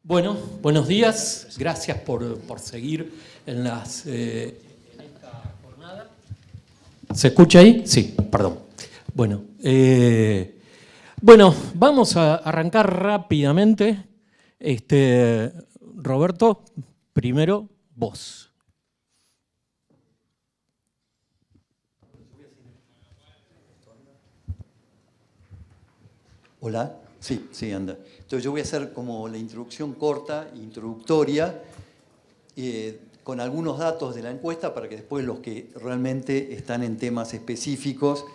Bueno, buenos días. Gracias por seguir en esta jornada. ¿Se escucha ahí? Sí, perdón. Bueno, vamos a arrancar rápidamente. Roberto, primero vos. Hola, sí, anda. Entonces yo voy a hacer como la introducción corta, introductoria, con algunos datos de la encuesta para que después los que realmente están en temas específicos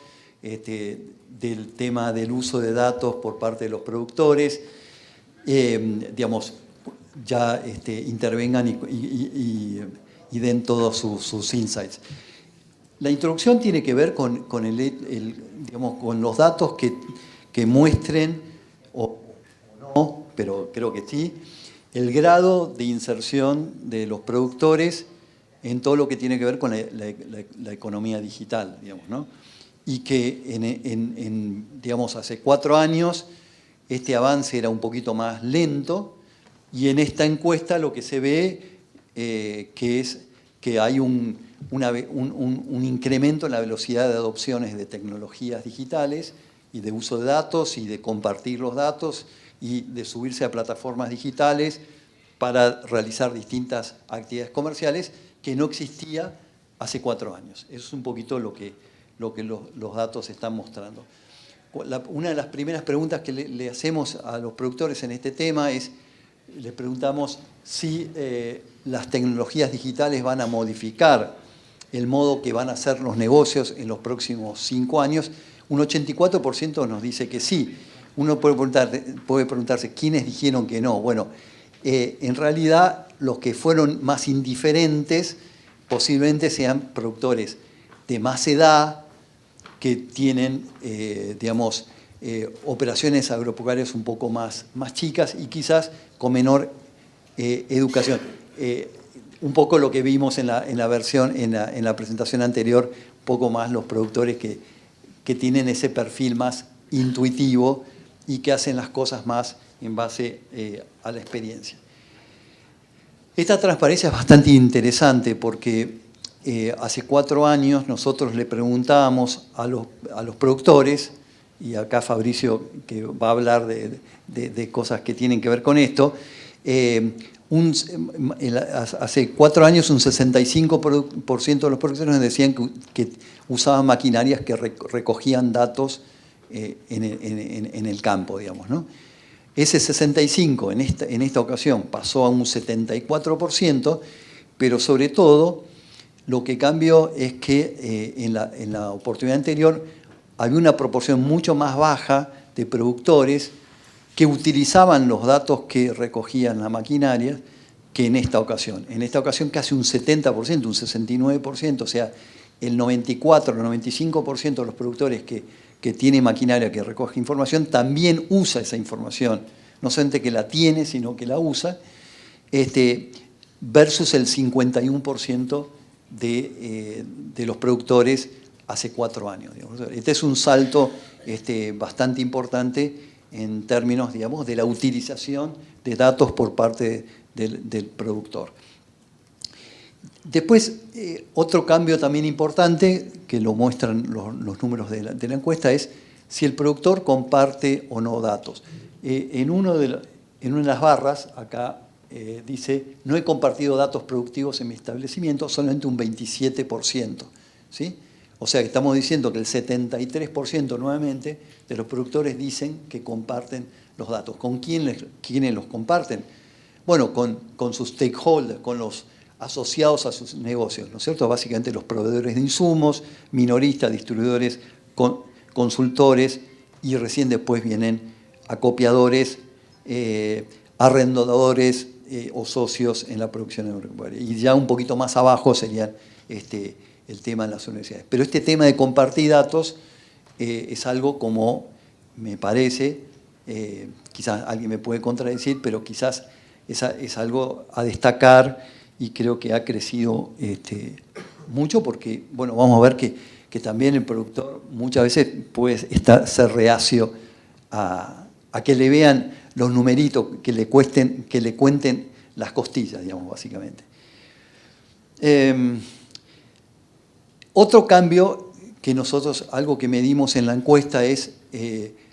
del tema del uso de datos por parte de los productores, ya intervengan y den todos sus insights. La introducción tiene que ver con los datos que muestren, o no, pero creo que sí, el grado de inserción de los productores en todo lo que tiene que ver con la economía digital, digamos, ¿no? Y que hace 4 años este avance era un poquito más lento, y en esta encuesta lo que se ve que es que hay un incremento en la velocidad de adopciones de tecnologías digitales y de uso de datos y de compartir los datos y de subirse a plataformas digitales para realizar distintas actividades comerciales que no existía hace 4 años. Eso es un poquito lo que los datos están mostrando. Una de las primeras preguntas que le hacemos a los productores en este tema es, les preguntamos si las tecnologías digitales van a modificar el modo que van a hacer los negocios en los próximos 5 años. Un 84% nos dice que sí. Uno puede preguntarse quiénes dijeron que no. Bueno, en realidad los que fueron más indiferentes posiblemente sean productores de más edad que tienen, operaciones agropecuarias un poco más chicas y quizás con menor educación. Un poco lo que vimos en la presentación anterior, un poco más los productores que tienen ese perfil más intuitivo y que hacen las cosas más en base a la experiencia. Esta transparencia es bastante interesante porque hace 4 años nosotros le preguntábamos a los productores, y acá Fabricio que va a hablar de cosas que tienen que ver con esto, hace 4 años un 65% de los productores nos decían que usaban maquinarias que recogían datos en el campo, digamos, ¿no? Ese 65% en esta ocasión pasó a un 74%, pero sobre todo lo que cambió es que en la oportunidad anterior había una proporción mucho más baja de productores que utilizaban los datos que recogían la maquinaria que en esta ocasión. En esta ocasión casi un 70%, un 69%, o sea, el 94, el 95% de los productores que tienen maquinaria que recoge información también usa esa información. No solamente que la tiene, sino que la usa, versus el 51% de los productores hace 4 años. Digamos. Este es un salto bastante importante en términos, digamos, de la utilización de datos por parte del productor. Después, otro cambio también importante, que lo muestran los números de la encuesta, es si el productor comparte o no datos. En una de las barras, acá dice, no he compartido datos productivos en mi establecimiento, solamente un 27%. ¿Sí? O sea que estamos diciendo que el 73% nuevamente de los productores dicen que comparten los datos. ¿Con quiénes los comparten? Bueno, con sus stakeholders, con los asociados a sus negocios, ¿no es cierto? Básicamente los proveedores de insumos, minoristas, distribuidores, consultores, y recién después vienen acopiadores, arrendadores o socios en la producción agropecuaria. Y ya un poquito más abajo serían el tema de las universidades. Pero este tema de compartir datos es algo como, me parece, quizás alguien me puede contradecir, pero quizás es algo a destacar y creo que ha crecido mucho porque, bueno, vamos a ver que también el productor muchas veces puede ser reacio a que le vean los numeritos, que le cuenten las costillas, digamos, básicamente. Otro cambio que nosotros, algo que medimos en la encuesta es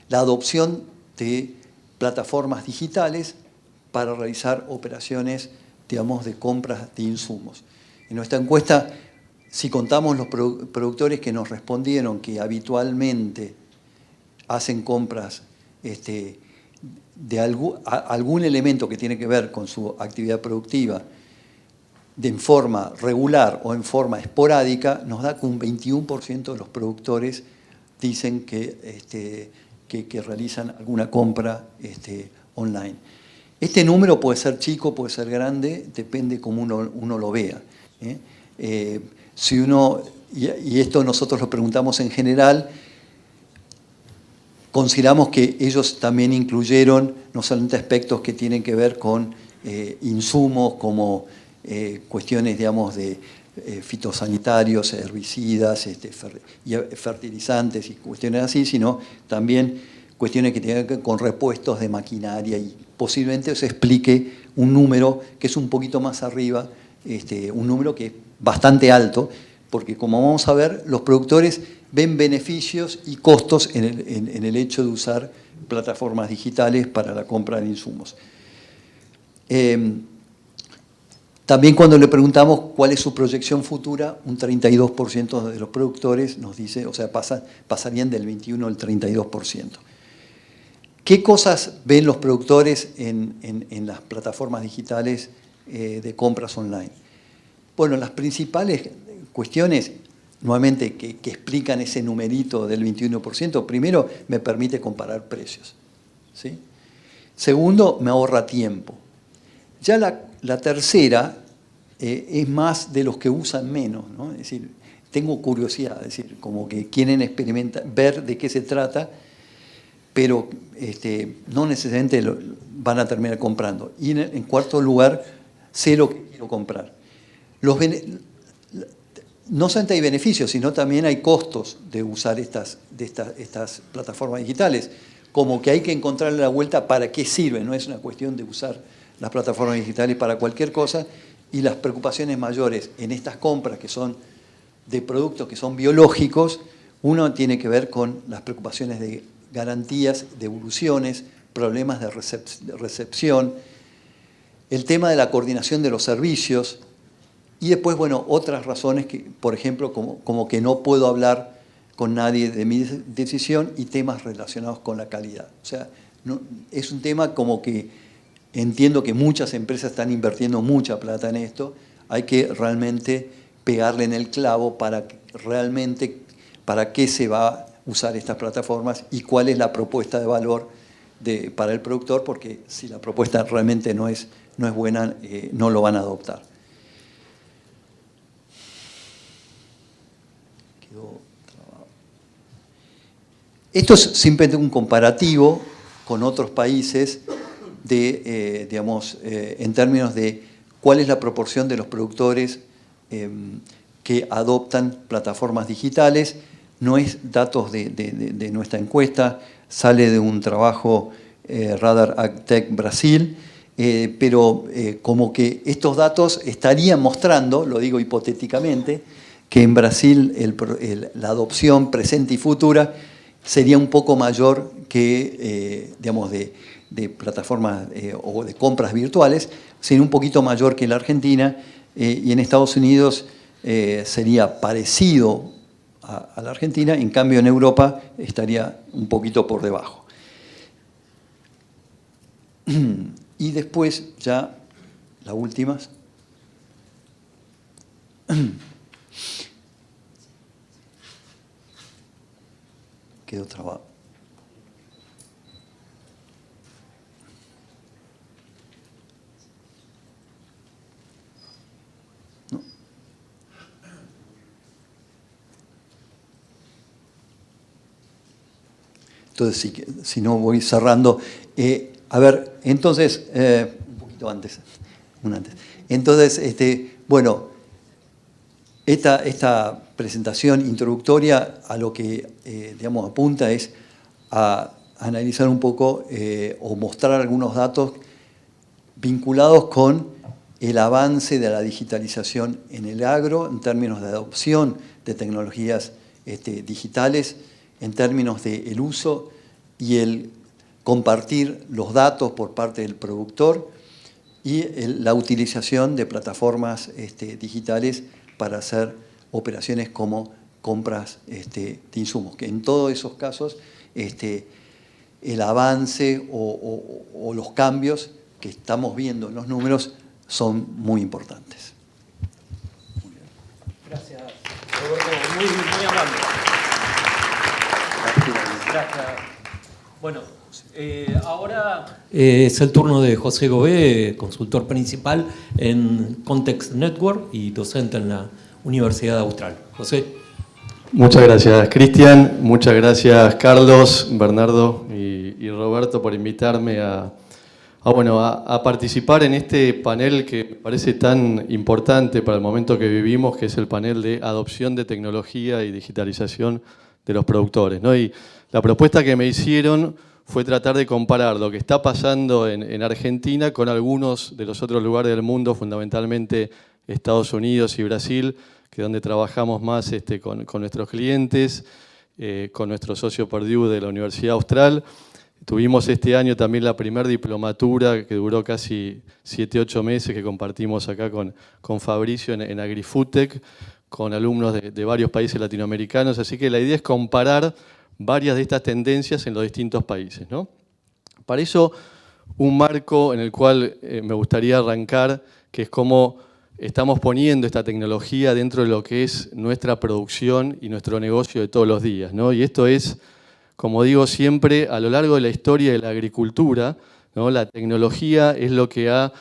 la adopción de plataformas digitales para realizar operaciones, digamos, de compras de insumos. En nuestra encuesta, si contamos los productores que nos respondieron que habitualmente hacen compras de algún elemento que tiene que ver con su actividad productiva en forma regular o en forma esporádica, nos da que un 21% de los productores dicen que realizan alguna compra online. Este número puede ser chico, puede ser grande, depende cómo uno lo vea. Y esto nosotros lo preguntamos en general, consideramos que ellos también incluyeron no solamente aspectos que tienen que ver con insumos como cuestiones, digamos, de fitosanitarios, herbicidas, fertilizantes y cuestiones así, sino también cuestiones que tienen que ver con repuestos de maquinaria, y posiblemente se explique un número que es un poquito más arriba, un número que es bastante alto, porque como vamos a ver, los productores ven beneficios y costos en el hecho de usar plataformas digitales para la compra de insumos. También cuando le preguntamos cuál es su proyección futura, un 32% de los productores nos dice, o sea, pasarían del 21 al 32%. ¿Qué cosas ven los productores en las plataformas digitales de compras online? Bueno, las principales cuestiones, nuevamente, que explican ese numerito del 21%, primero, me permite comparar precios, ¿sí? Segundo, me ahorra tiempo. Ya la tercera es más de los que usan menos, ¿no? Es decir, tengo curiosidad, es decir, como que quieren experimentar, ver de qué se trata, pero no necesariamente van a terminar comprando. Y en cuarto lugar, sé lo que quiero comprar. No solamente hay beneficios, sino también hay costos de usar estas plataformas digitales, como que hay que encontrarle la vuelta para qué sirven, no es una cuestión de usar las plataformas digitales para cualquier cosa, y las preocupaciones mayores en estas compras que son de productos que son biológicos, uno tiene que ver con las preocupaciones de garantías, devoluciones, problemas de recepción, el tema de la coordinación de los servicios, y después, bueno, otras razones, que, por ejemplo, como que no puedo hablar con nadie de mi decisión, y temas relacionados con la calidad. O sea, no, es un tema como que entiendo que muchas empresas están invirtiendo mucha plata en esto, hay que realmente pegarle en el clavo para qué se va a usar estas plataformas y cuál es la propuesta de valor para el productor, porque si la propuesta realmente no es buena, no lo van a adoptar. Esto es simplemente un comparativo con otros países en términos de cuál es la proporción de los productores que adoptan plataformas digitales. No es datos de nuestra encuesta, sale de un trabajo Radar AgTech Brasil, pero como que estos datos estarían mostrando, lo digo hipotéticamente, que en Brasil la adopción presente y futura sería un poco mayor que, de plataformas o de compras virtuales, sería un poquito mayor que en la Argentina, y en Estados Unidos sería parecido a la Argentina, en cambio en Europa estaría un poquito por debajo. Y después ya, las últimas. Quedó trabado. ¿No? Entonces, si no voy cerrando. A ver, entonces, un poquito antes, Entonces, bueno, esta presentación introductoria a lo que, apunta es a analizar un poco o mostrar algunos datos vinculados con el avance de la digitalización en el agro, en términos de adopción de tecnologías digitales, en términos del uso y el compartir los datos por parte del productor y la utilización de plataformas digitales para hacer operaciones como compras de insumos, que en todos esos casos el avance o los cambios que estamos viendo en los números son muy importantes. Gracias, Roberto, muy amable. Gracias. Bueno, ahora es el turno de José Gobé, consultor principal en Context Network y docente en la Universidad Austral. José. Muchas gracias, Cristian. Muchas gracias, Carlos, Bernardo y Roberto, por invitarme a participar en este panel que me parece tan importante para el momento que vivimos, que es el panel de adopción de tecnología y digitalización de los productores, ¿no? Y la propuesta que me hicieron fue tratar de comparar lo que está pasando en Argentina con algunos de los otros lugares del mundo, fundamentalmente Estados Unidos y Brasil, que es donde trabajamos más con nuestros clientes, con nuestro socio Purdue de la Universidad Austral. Tuvimos este año también la primera diplomatura que duró casi 7-8 meses que compartimos acá con Fabricio en AgriFoodTech, con alumnos de varios países latinoamericanos. Así que la idea es comparar varias de estas tendencias en los distintos países, ¿no? Para eso, un marco en el cual me gustaría arrancar, que es cómo estamos poniendo esta tecnología dentro de lo que es nuestra producción y nuestro negocio de todos los días, ¿no? Y esto es, como digo siempre, a lo largo de la historia de la agricultura, ¿no? La tecnología es lo que ha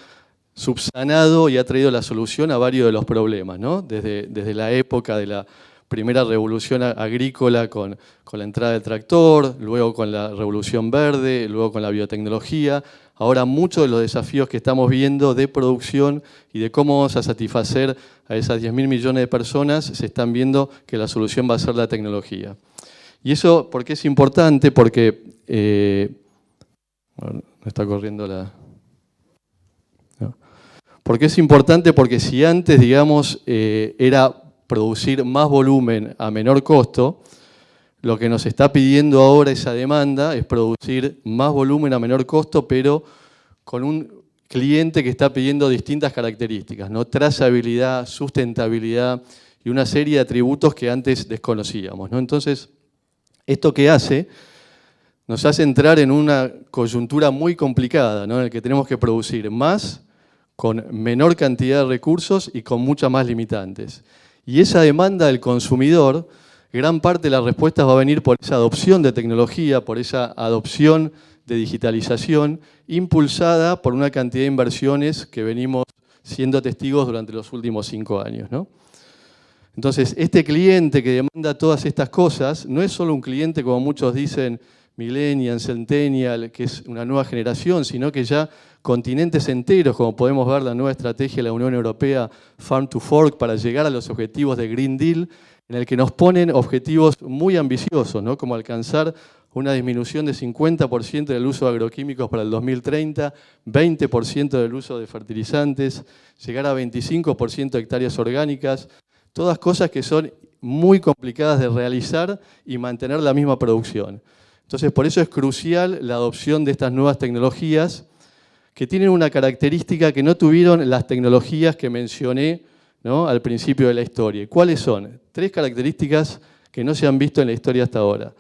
subsanado y ha traído la solución a varios de los problemas, ¿no? Desde la época de la primera revolución agrícola con la entrada del tractor, luego con la revolución verde, luego con la biotecnología. Ahora muchos de los desafíos que estamos viendo de producción y de cómo vamos a satisfacer a esas 10.000 millones de personas, se están viendo que la solución va a ser la tecnología. Y eso, ¿por qué es importante? Porque, bueno, me está corriendo la... No. ¿Por qué es importante? Porque si antes, digamos, era producir más volumen a menor costo, lo que nos está pidiendo ahora esa demanda es producir más volumen a menor costo, pero con un cliente que está pidiendo distintas características, ¿no? Trazabilidad, sustentabilidad y una serie de atributos que antes desconocíamos, ¿no? Entonces, ¿esto qué hace? Nos hace entrar en una coyuntura muy complicada, ¿no? En la que tenemos que producir más con menor cantidad de recursos y con muchas más limitantes. Y esa demanda del consumidor, gran parte de las respuestas va a venir por esa adopción de tecnología, por esa adopción de digitalización, impulsada por una cantidad de inversiones que venimos siendo testigos durante los últimos 5 años, ¿no? Entonces, este cliente que demanda todas estas cosas, no es solo un cliente, como muchos dicen, millennial, centennial, que es una nueva generación, sino que ya continentes enteros, como podemos ver la nueva estrategia de la Unión Europea, Farm to Fork, para llegar a los objetivos de Green Deal, en el que nos ponen objetivos muy ambiciosos, ¿no? Como alcanzar una disminución de 50% del uso de agroquímicos para el 2030, 20% del uso de fertilizantes, llegar a 25% de hectáreas orgánicas, todas cosas que son muy complicadas de realizar y mantener la misma producción. Entonces, por eso es crucial la adopción de estas nuevas tecnologías que tienen una característica que no tuvieron las tecnologías que mencioné, ¿no? Al principio de la historia. ¿Cuáles son? 3 características que no se han visto en la historia hasta ahora.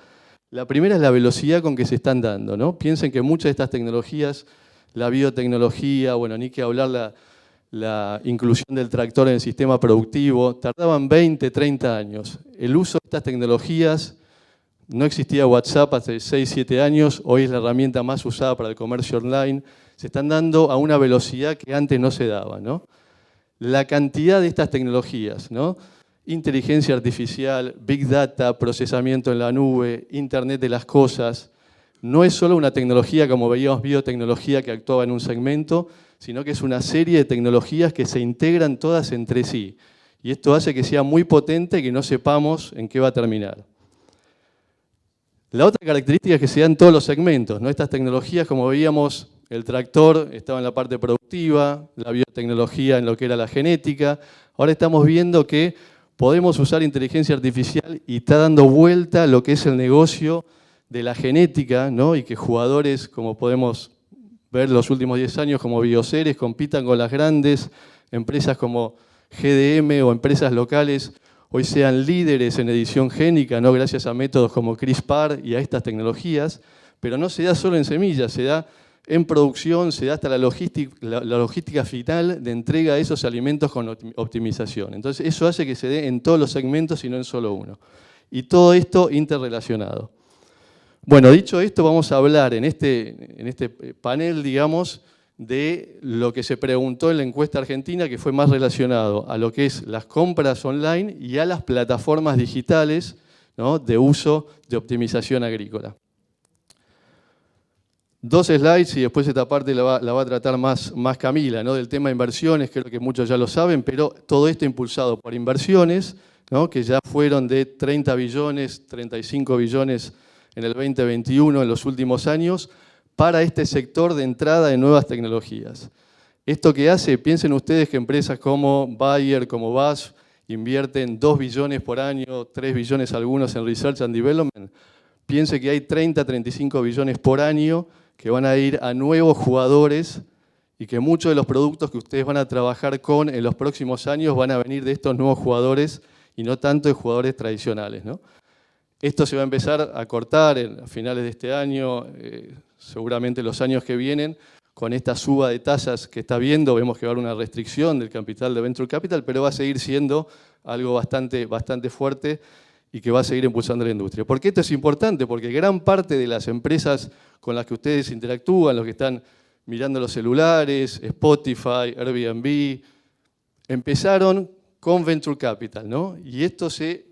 La primera es la velocidad con que se están dando, ¿no? Piensen que muchas de estas tecnologías, la biotecnología, bueno, ni que hablar la inclusión del tractor en el sistema productivo, tardaban 20, 30 años. El uso de estas tecnologías, no existía WhatsApp hace 6, 7 años, hoy es la herramienta más usada para el comercio online, se están dando a una velocidad que antes no se daba, ¿no? La cantidad de estas tecnologías, ¿no? Inteligencia artificial, Big Data, procesamiento en la nube, Internet de las cosas, no es solo una tecnología, como veíamos, biotecnología que actuaba en un segmento, sino que es una serie de tecnologías que se integran todas entre sí. Y esto hace que sea muy potente y que no sepamos en qué va a terminar. La otra característica es que se dan en todos los segmentos, ¿no? Estas tecnologías, como veíamos, el tractor estaba en la parte productiva, la biotecnología en lo que era la genética. Ahora estamos viendo que podemos usar inteligencia artificial y está dando vuelta lo que es el negocio de la genética, ¿no? Y que jugadores, como podemos ver los últimos 10 años, como Bioceres, compitan con las grandes empresas como GDM o empresas locales, hoy sean líderes en edición génica, ¿no? Gracias a métodos como CRISPR y a estas tecnologías, pero no se da solo en semillas, se da en producción, se da hasta la logística final de entrega de esos alimentos con optimización. Entonces eso hace que se dé en todos los segmentos y no en solo uno. Y todo esto interrelacionado. Bueno, dicho esto, vamos a hablar en este panel, digamos, de lo que se preguntó en la encuesta argentina, que fue más relacionado a lo que es las compras online y a las plataformas digitales, ¿no? De uso de optimización agrícola. 2 slides y después esta parte la va a tratar más Camila, ¿no? Del tema de inversiones, creo que muchos ya lo saben, pero todo esto impulsado por inversiones, ¿no? Que ya fueron de 30 billones, 35 billones en el 2021, en los últimos años, para este sector de entrada de nuevas tecnologías. Esto que hace, piensen ustedes que empresas como Bayer, como BASF, invierten 2 billones por año, 3 billones algunos en Research and Development. Piense que hay 30, 35 billones por año que van a ir a nuevos jugadores y que muchos de los productos que ustedes van a trabajar con en los próximos años van a venir de estos nuevos jugadores y no tanto de jugadores tradicionales, ¿no? Esto se va a empezar a cortar a finales de este año, seguramente los años que vienen, con esta suba de tasas que está viendo. Vemos que va a haber una restricción del capital de Venture Capital, pero va a seguir siendo algo bastante fuerte y que va a seguir impulsando la industria. ¿Por qué esto es importante? Porque gran parte de las empresas con las que ustedes interactúan, los que están mirando los celulares, Spotify, Airbnb, empezaron con Venture Capital, ¿no? Y esto se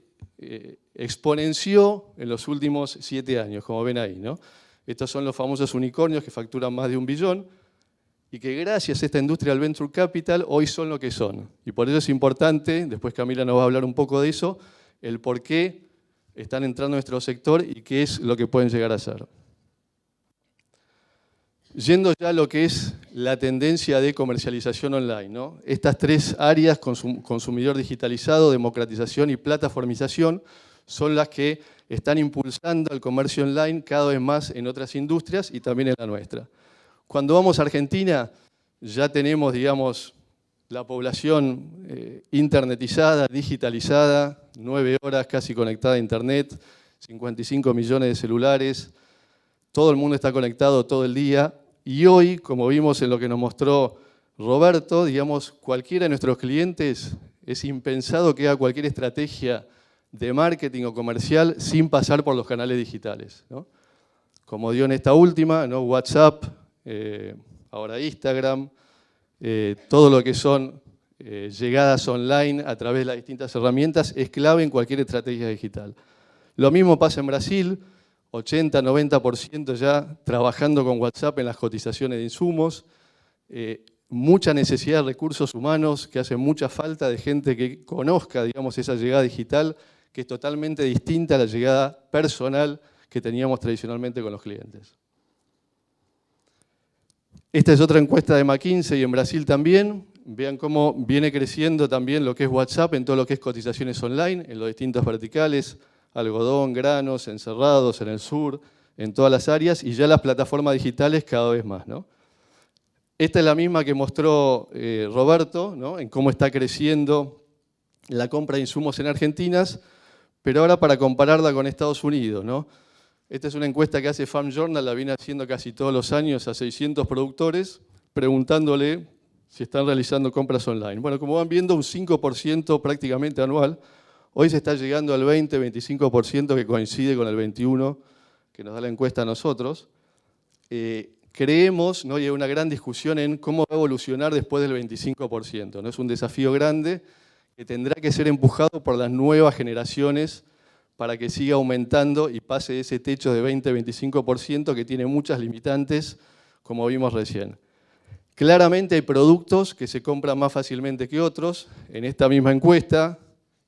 exponenció en los últimos 7 años, como ven ahí, ¿no? Estos son los famosos unicornios que facturan más de 1 billón y que gracias a esta industria del Venture Capital hoy son lo que son. Y por eso es importante, después Camila nos va a hablar un poco de eso, el por qué están entrando en nuestro sector y qué es lo que pueden llegar a ser. Yendo ya a lo que es la tendencia de comercialización online, ¿no? Estas 3 áreas, consumidor digitalizado, democratización y plataformización, son las que están impulsando el comercio online cada vez más en otras industrias y también en la nuestra. Cuando vamos a Argentina, ya tenemos, digamos, la población internetizada, digitalizada, 9 horas casi conectada a internet, 55 millones de celulares, todo el mundo está conectado todo el día y hoy, como vimos en lo que nos mostró Roberto, digamos, cualquiera de nuestros clientes es impensado que haga cualquier estrategia de marketing o comercial sin pasar por los canales digitales, ¿no? Como dio en esta última, ¿no? WhatsApp, ahora Instagram, todo lo que son llegadas online a través de las distintas herramientas es clave en cualquier estrategia digital. Lo mismo pasa en Brasil, 80-90% ya trabajando con WhatsApp en las cotizaciones de insumos, mucha necesidad de recursos humanos que hace mucha falta de gente que conozca, digamos, esa llegada digital que es totalmente distinta a la llegada personal que teníamos tradicionalmente con los clientes. Esta es otra encuesta de McKinsey en Brasil también. Vean cómo viene creciendo también lo que es WhatsApp en todo lo que es cotizaciones online, en los distintos verticales, algodón, granos, encerrados en el sur, en todas las áreas, y ya las plataformas digitales cada vez más, ¿no? Esta es la misma que mostró Roberto, ¿no? En cómo está creciendo la compra de insumos en Argentina, pero ahora para compararla con Estados Unidos, ¿no? Esta es una encuesta que hace Farm Journal, la viene haciendo casi todos los años a 600 productores, preguntándole si están realizando compras online. Bueno, como van viendo, un 5% prácticamente anual. Hoy se está llegando al 20-25% que coincide con el 21% que nos da la encuesta a nosotros. Creemos, ¿no? Y hay una gran discusión en cómo va a evolucionar después del 25%, ¿no? Es un desafío grande que tendrá que ser empujado por las nuevas generaciones para que siga aumentando y pase ese techo de 20-25% que tiene muchas limitantes, como vimos recién. Claramente hay productos que se compran más fácilmente que otros. En esta misma encuesta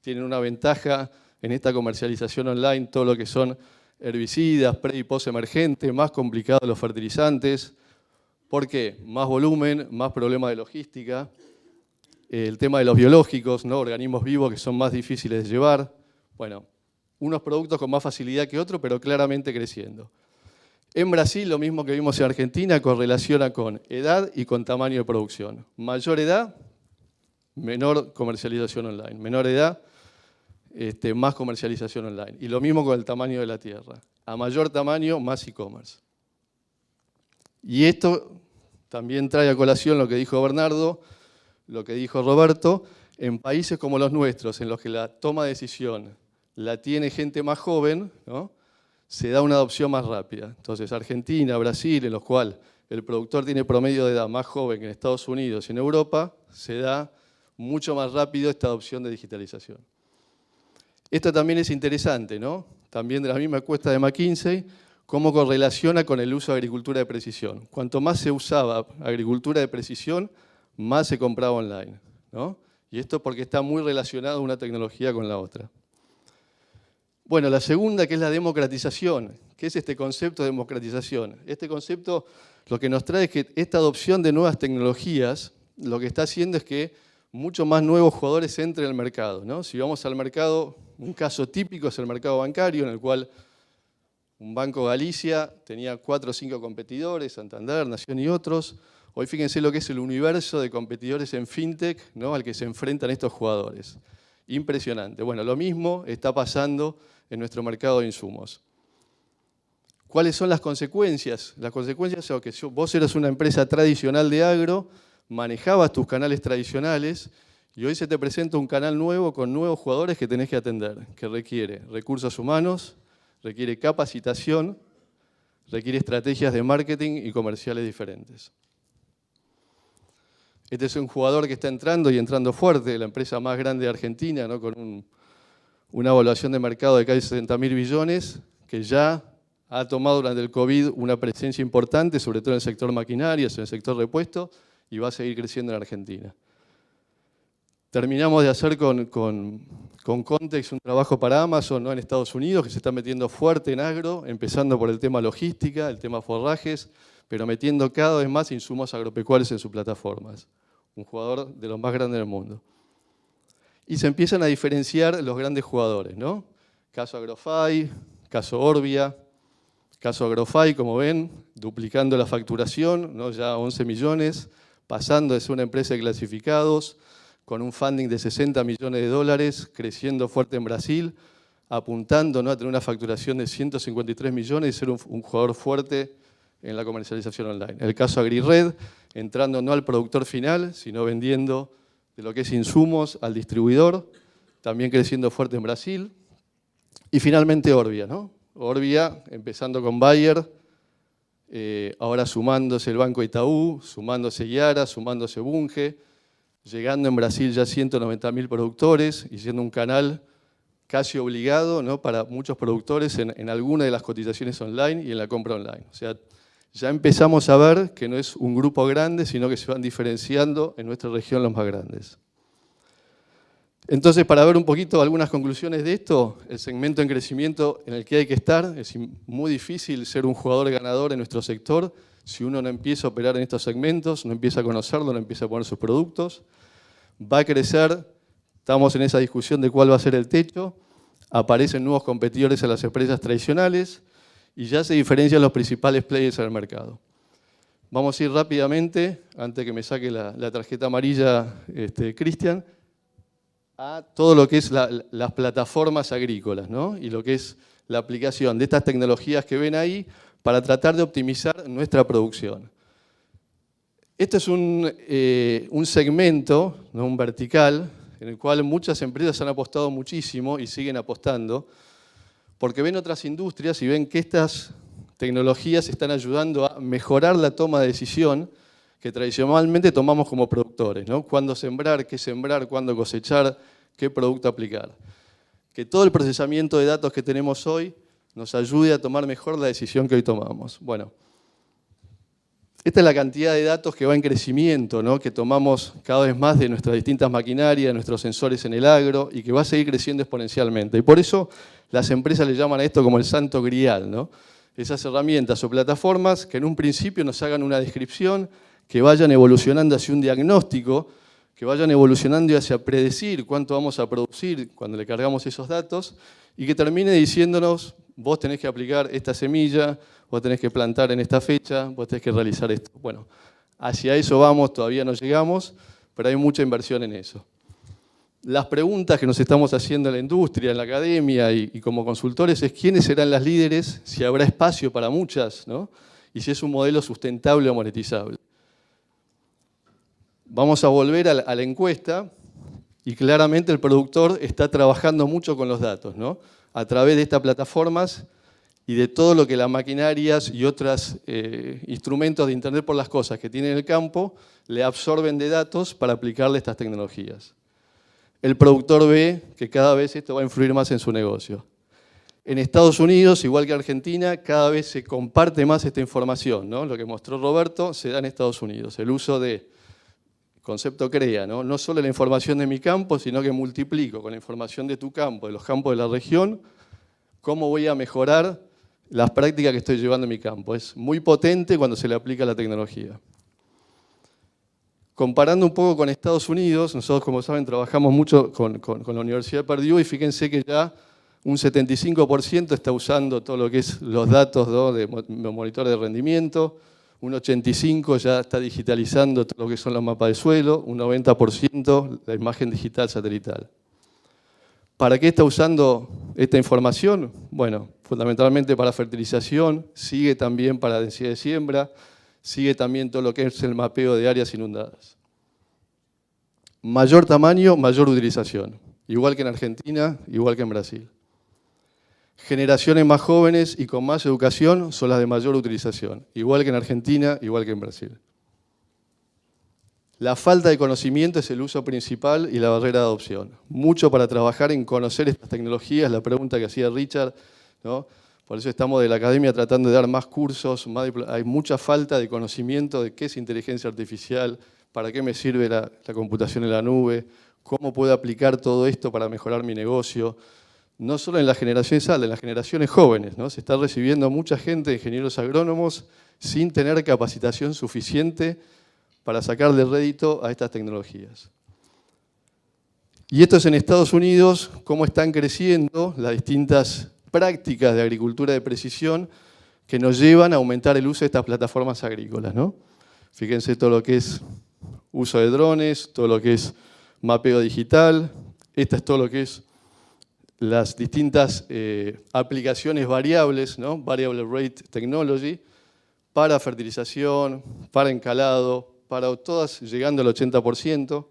tienen una ventaja en esta comercialización online, todo lo que son herbicidas, pre y post emergente, más complicados los fertilizantes. ¿Por qué? Más volumen, más problemas de logística. El tema de los biológicos, ¿no? Organismos vivos que son más difíciles de llevar. Bueno, unos productos con más facilidad que otros, pero claramente creciendo. En Brasil, lo mismo que vimos en Argentina, correlaciona con edad y con tamaño de producción. Mayor edad, menor comercialización online. Menor edad, más comercialización online. Y lo mismo con el tamaño de la tierra. A mayor tamaño, más e-commerce. Y esto también trae a colación lo que dijo Bernardo, lo que dijo Roberto, en países como los nuestros, en los que la toma de decisión la tiene gente más joven, ¿no? Se da una adopción más rápida. Entonces, Argentina, Brasil, en los cuales el productor tiene promedio de edad más joven que en Estados Unidos y en Europa, se da mucho más rápido esta adopción de digitalización. Esto también es interesante, ¿no? También de la misma encuesta de McKinsey, cómo correlaciona con el uso de agricultura de precisión. Cuanto más se usaba agricultura de precisión, más se compraba online, ¿no? Y esto porque está muy relacionado una tecnología con la otra. Bueno, la segunda, que es la democratización. ¿Qué es este concepto de democratización? Este concepto lo que nos trae es que esta adopción de nuevas tecnologías lo que está haciendo es que muchos más nuevos jugadores entren al mercado, ¿no? Si vamos al mercado, un caso típico es el mercado bancario, en el cual un Banco Galicia tenía 4 o 5 competidores, Santander, Nación y otros. Hoy fíjense lo que es el universo de competidores en fintech, ¿no? Al que se enfrentan estos jugadores. Impresionante. Bueno, lo mismo está pasando en nuestro mercado de insumos. ¿Cuáles son las consecuencias? Las consecuencias son que vos eras una empresa tradicional de agro, manejabas tus canales tradicionales y hoy se te presenta un canal nuevo con nuevos jugadores que tenés que atender, que requiere recursos humanos, requiere capacitación, requiere estrategias de marketing y comerciales diferentes. Este es un jugador que está entrando y entrando fuerte, la empresa más grande de Argentina, ¿no? Con una evaluación de mercado de casi 60.000 billones, que ya ha tomado durante el COVID una presencia importante, sobre todo en el sector maquinarias, en el sector repuesto, y va a seguir creciendo en Argentina. Terminamos de hacer con Context un trabajo para Amazon, ¿no? En Estados Unidos, que se está metiendo fuerte en agro, empezando por el tema logística, el tema forrajes, pero metiendo cada vez más insumos agropecuarios en sus plataformas. Un jugador de los más grandes del mundo. Y se empiezan a diferenciar los grandes jugadores, ¿no? Caso Agrofy, caso Orbia, caso Agrofy, como ven, duplicando la facturación, ¿no? Ya 11 millones, pasando de ser una empresa de clasificados, con un funding de 60 millones de dólares, creciendo fuerte en Brasil, apuntando, ¿no? A tener una facturación de 153 millones y ser un jugador fuerte en la comercialización online. El caso AgriRed, entrando no al productor final, sino vendiendo de lo que es insumos al distribuidor, también creciendo fuerte en Brasil. Y finalmente Orbia, ¿no? Orbia, empezando con Bayer, ahora sumándose el Banco Itaú, sumándose Yara, sumándose Bunge, llegando en Brasil ya a 190.000 productores y siendo un canal casi obligado, ¿no? Para muchos productores en alguna de las cotizaciones online y en la compra online. O sea, ya empezamos a ver que no es un grupo grande, sino que se van diferenciando en nuestra región los más grandes. Entonces, para ver un poquito algunas conclusiones de esto, el segmento en crecimiento en el que hay que estar, es muy difícil ser un jugador ganador en nuestro sector si uno no empieza a operar en estos segmentos, no empieza a conocerlo, no empieza a poner sus productos. Va a crecer, estamos en esa discusión de cuál va a ser el techo, aparecen nuevos competidores a las empresas tradicionales, y ya se diferencian los principales players en el mercado. Vamos a ir rápidamente, antes que me saque la tarjeta amarilla Cristian, a todo lo que es las plataformas agrícolas, ¿no? Y lo que es la aplicación de estas tecnologías que ven ahí para tratar de optimizar nuestra producción. Este es un segmento, ¿no? Un vertical, en el cual muchas empresas han apostado muchísimo y siguen apostando, porque ven otras industrias y ven que estas tecnologías están ayudando a mejorar la toma de decisión que tradicionalmente tomamos como productores, ¿no? Cuándo sembrar, cuándo cosechar, qué producto aplicar. Que todo el procesamiento de datos que tenemos hoy nos ayude a tomar mejor la decisión que hoy tomamos. Bueno, Esta es la cantidad de datos que va en crecimiento, ¿no? Que tomamos cada vez más de nuestras distintas maquinarias, nuestros sensores en el agro, y que va a seguir creciendo exponencialmente. Y por eso las empresas le llaman a esto como el santo grial, ¿no? Esas herramientas o plataformas que en un principio nos hagan una descripción, que vayan evolucionando hacia un diagnóstico, que vayan evolucionando hacia predecir cuánto vamos a producir cuando le cargamos esos datos, y que termine diciéndonos, vos tenés que aplicar esta semilla, vos tenés que plantar en esta fecha, vos tenés que realizar esto. Bueno, hacia eso vamos, todavía no llegamos, pero hay mucha inversión en eso. Las preguntas que nos estamos haciendo en la industria, en la academia y como consultores es quiénes serán las líderes, si habrá espacio para muchas, ¿no? Y si es un modelo sustentable o monetizable. Vamos a volver a la encuesta y claramente el productor está trabajando mucho con los datos, ¿no? A través de estas plataformas y de todo lo que las maquinarias y otros instrumentos de Internet por las cosas que tiene en el campo le absorben de datos para aplicarle estas tecnologías. El productor ve que cada vez esto va a influir más en su negocio. En Estados Unidos, igual que Argentina, cada vez se comparte más esta información, ¿no? Lo que mostró Roberto se da en Estados Unidos, el uso de concepto CREA, ¿no? No solo la información de mi campo, sino que multiplico con la información de tu campo, de los campos de la región, cómo voy a mejorar las prácticas que estoy llevando en mi campo. Es muy potente cuando se le aplica la tecnología. Comparando un poco con Estados Unidos, nosotros, como saben, trabajamos mucho con la Universidad de Purdue y fíjense que ya un 75% está usando todo lo que es los datos, ¿no? de monitor de rendimiento, un 85% ya está digitalizando todo lo que son los mapas de suelo, un 90% la imagen digital satelital. ¿Para qué está usando esta información? Bueno, fundamentalmente para fertilización, sigue también para densidad de siembra, sigue también todo lo que es el mapeo de áreas inundadas. Mayor tamaño, mayor utilización. Igual que en Argentina, igual que en Brasil. Generaciones más jóvenes y con más educación son las de mayor utilización. Igual que en Argentina, igual que en Brasil. La falta de conocimiento es el uso principal y la barrera de adopción. Mucho para trabajar en conocer estas tecnologías, la pregunta que hacía Richard, ¿no? Por eso estamos de la academia tratando de dar más cursos, hay mucha falta de conocimiento de qué es inteligencia artificial, para qué me sirve la computación en la nube, cómo puedo aplicar todo esto para mejorar mi negocio. No solo en las generaciones altas, en las generaciones jóvenes, ¿no? Se está recibiendo mucha gente, ingenieros agrónomos, sin tener capacitación suficiente para sacarle rédito a estas tecnologías. Y esto es en Estados Unidos, cómo están creciendo las distintas prácticas de agricultura de precisión que nos llevan a aumentar el uso de estas plataformas agrícolas, ¿no? Fíjense todo lo que es uso de drones, todo lo que es mapeo digital, esta es todo lo que es las distintas aplicaciones variables, ¿no? Variable Rate Technology, para fertilización, para encalado, para todas llegando al 80%.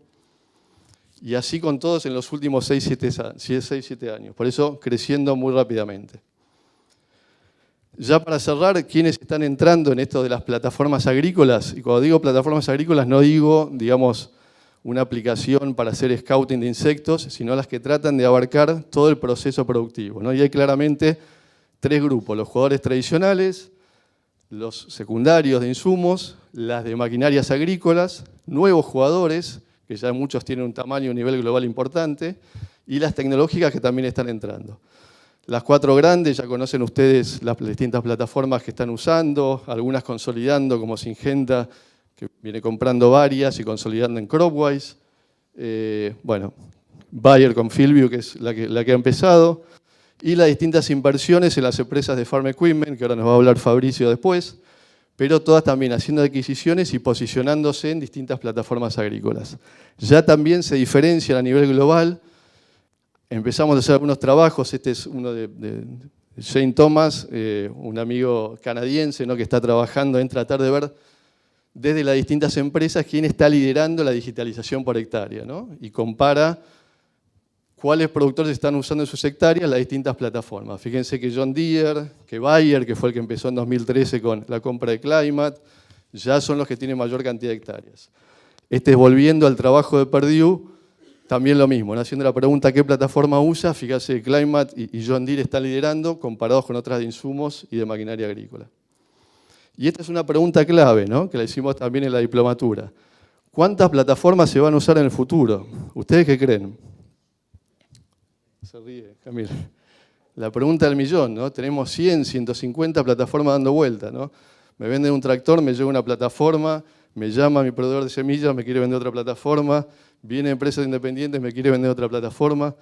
Y así con todos en los últimos 6-7 años. Por eso creciendo muy rápidamente. Ya para cerrar, ¿quiénes están entrando en esto de las plataformas agrícolas? Y cuando digo plataformas agrícolas no digo, digamos, una aplicación para hacer scouting de insectos, sino las que tratan de abarcar todo el proceso productivo, ¿no? Y hay claramente tres grupos, los jugadores tradicionales, los secundarios de insumos, las de maquinarias agrícolas, nuevos jugadores, que ya muchos tienen un tamaño y un nivel global importante, y las tecnológicas que también están entrando. Las cuatro grandes, ya conocen ustedes las distintas plataformas que están usando, algunas consolidando como Syngenta, que viene comprando varias y consolidando en Cropwise. Bueno, Bayer con Fieldview, que es la que ha empezado, y las distintas inversiones en las empresas de Farm Equipment, que ahora nos va a hablar Fabricio después, pero todas también haciendo adquisiciones y posicionándose en distintas plataformas agrícolas. Ya también se diferencian a nivel global. Empezamos a hacer algunos trabajos, este es uno de Shane Thomas, un amigo canadiense, ¿no? Que está trabajando en tratar de ver desde las distintas empresas quién está liderando la digitalización por hectárea, ¿no? Y compara cuáles productores están usando en sus hectáreas las distintas plataformas. Fíjense que John Deere, que Bayer, que fue el que empezó en 2013 con la compra de Climate, ya son los que tienen mayor cantidad de hectáreas. Volviendo al trabajo de Purdue, también lo mismo, ¿no? Haciendo la pregunta qué plataforma usa, fíjate que Climate y John Deere están liderando comparados con otras de insumos y de maquinaria agrícola. Y esta es una pregunta clave, ¿no? Que la hicimos también en la diplomatura. ¿Cuántas plataformas se van a usar en el futuro? ¿Ustedes qué creen? Se ríe, Camila. La pregunta del millón, ¿no? Tenemos 100, 150 plataformas dando vuelta, ¿no? Me venden un tractor, me llega una plataforma, me llama mi proveedor de semillas, me quiere vender otra plataforma, viene empresas independientes, me quiere vender otra plataforma.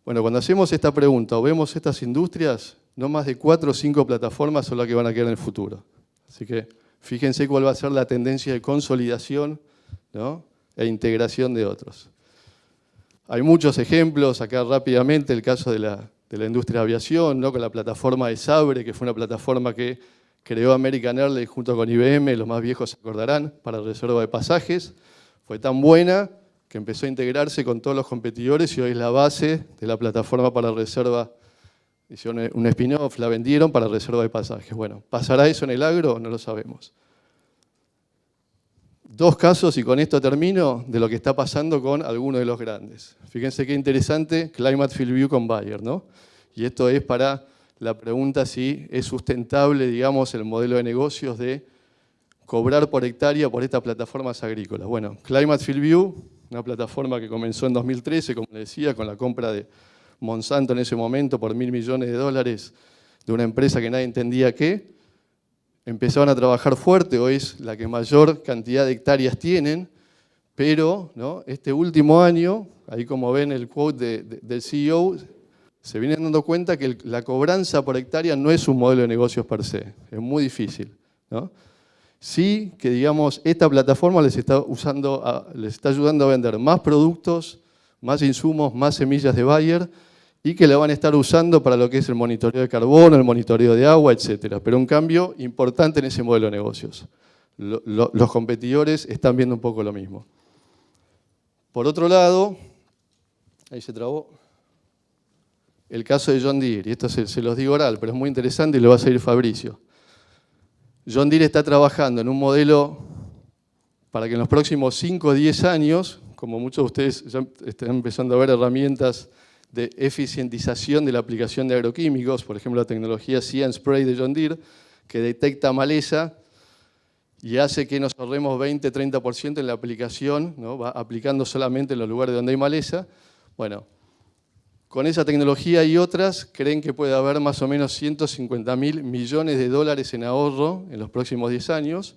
Bueno, cuando hacemos esta pregunta o vemos estas industrias, no más de 4 o 5 plataformas son las que van a quedar en el futuro. Así que fíjense cuál va a ser la tendencia de consolidación, ¿no? E integración de otros. Hay muchos ejemplos, acá rápidamente el caso de la industria de aviación, ¿no? Con la plataforma de Sabre, que fue una plataforma que creó American Airlines junto con IBM, los más viejos se acordarán, para reserva de pasajes. Fue tan buena que empezó a integrarse con todos los competidores y hoy es la base de la plataforma para reserva. Hicieron un spin-off, la vendieron para reserva de pasajes. Bueno, ¿pasará eso en el agro? No lo sabemos. 2 casos, y con esto termino, de lo que está pasando con algunos de los grandes. Fíjense qué interesante, Climate Field View con Bayer, ¿no? Y esto es para la pregunta si es sustentable, digamos, el modelo de negocios de cobrar por hectárea por estas plataformas agrícolas. Bueno, Climate Field View, una plataforma que comenzó en 2013, como les decía, con la compra de Monsanto en ese momento por $1.000 millones de una empresa que nadie entendía qué. Empezaban a trabajar fuerte, hoy es la que mayor cantidad de hectáreas tienen, pero ¿no? Este último año, ahí como ven el quote del CEO, se vienen dando cuenta que la cobranza por hectárea no es un modelo de negocios per se, es muy difícil, ¿no? Sí que, digamos, esta plataforma les está ayudando a vender más productos, más insumos, más semillas de Bayer, y que la van a estar usando para lo que es el monitoreo de carbono, el monitoreo de agua, etc. Pero un cambio importante en ese modelo de negocios. Los competidores están viendo un poco lo mismo. Por otro lado, ahí se trabó, el caso de John Deere, y esto se los digo oral, pero es muy interesante y lo va a seguir Fabricio. John Deere está trabajando en un modelo para que en los próximos 5 o 10 años, como muchos de ustedes ya están empezando a ver herramientas de eficientización de la aplicación de agroquímicos, por ejemplo la tecnología See & Spray de John Deere, que detecta maleza y hace que nos ahorremos 20-30% en la aplicación, ¿no? Va aplicando solamente en los lugares donde hay maleza. Bueno, con esa tecnología y otras, creen que puede haber más o menos 150.000 millones de dólares en ahorro en los próximos 10 años,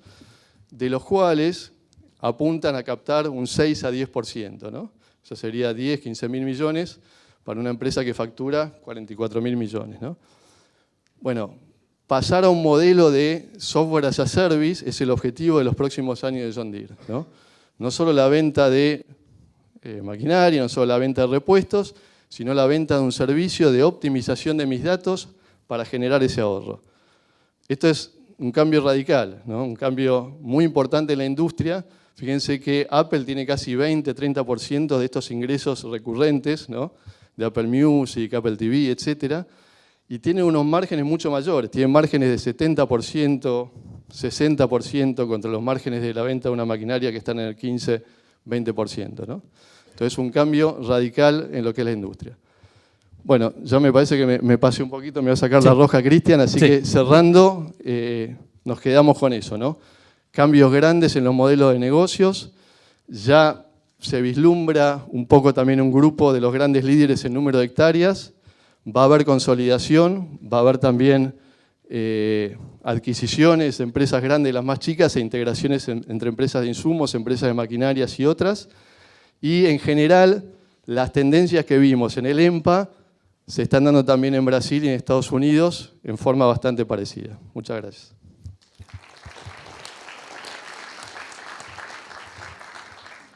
de los cuales apuntan a captar un 6 a 10%, ¿no? Eso sería 10, 15.000 millones para una empresa que factura 44.000 millones, ¿no? Bueno, pasar a un modelo de software as a service es el objetivo de los próximos años de John Deere, ¿no? No solo la venta de maquinaria, no solo la venta de repuestos, sino la venta de un servicio de optimización de mis datos para generar ese ahorro. Esto es un cambio radical, ¿no? Un cambio muy importante en la industria. Fíjense que Apple tiene casi 20-30% de estos ingresos recurrentes, ¿no? De Apple Music, Apple TV, etc. Y tiene unos márgenes mucho mayores. Tiene márgenes de 70%, 60% contra los márgenes de la venta de una maquinaria que están en el 15-20%, ¿no? Entonces, un cambio radical en lo que es la industria. Bueno, ya me parece que me pasé un poquito, me va a sacar la roja Cristian, así que cerrando, nos quedamos con eso, ¿no? Cambios grandes en los modelos de negocios. Ya se vislumbra un poco también un grupo de los grandes líderes en número de hectáreas. Va a haber consolidación, va a haber también adquisiciones de empresas grandes y las más chicas e integraciones entre empresas de insumos, empresas de maquinarias y otras. Y en general, las tendencias que vimos en el EMPA se están dando también en Brasil y en Estados Unidos en forma bastante parecida. Muchas gracias.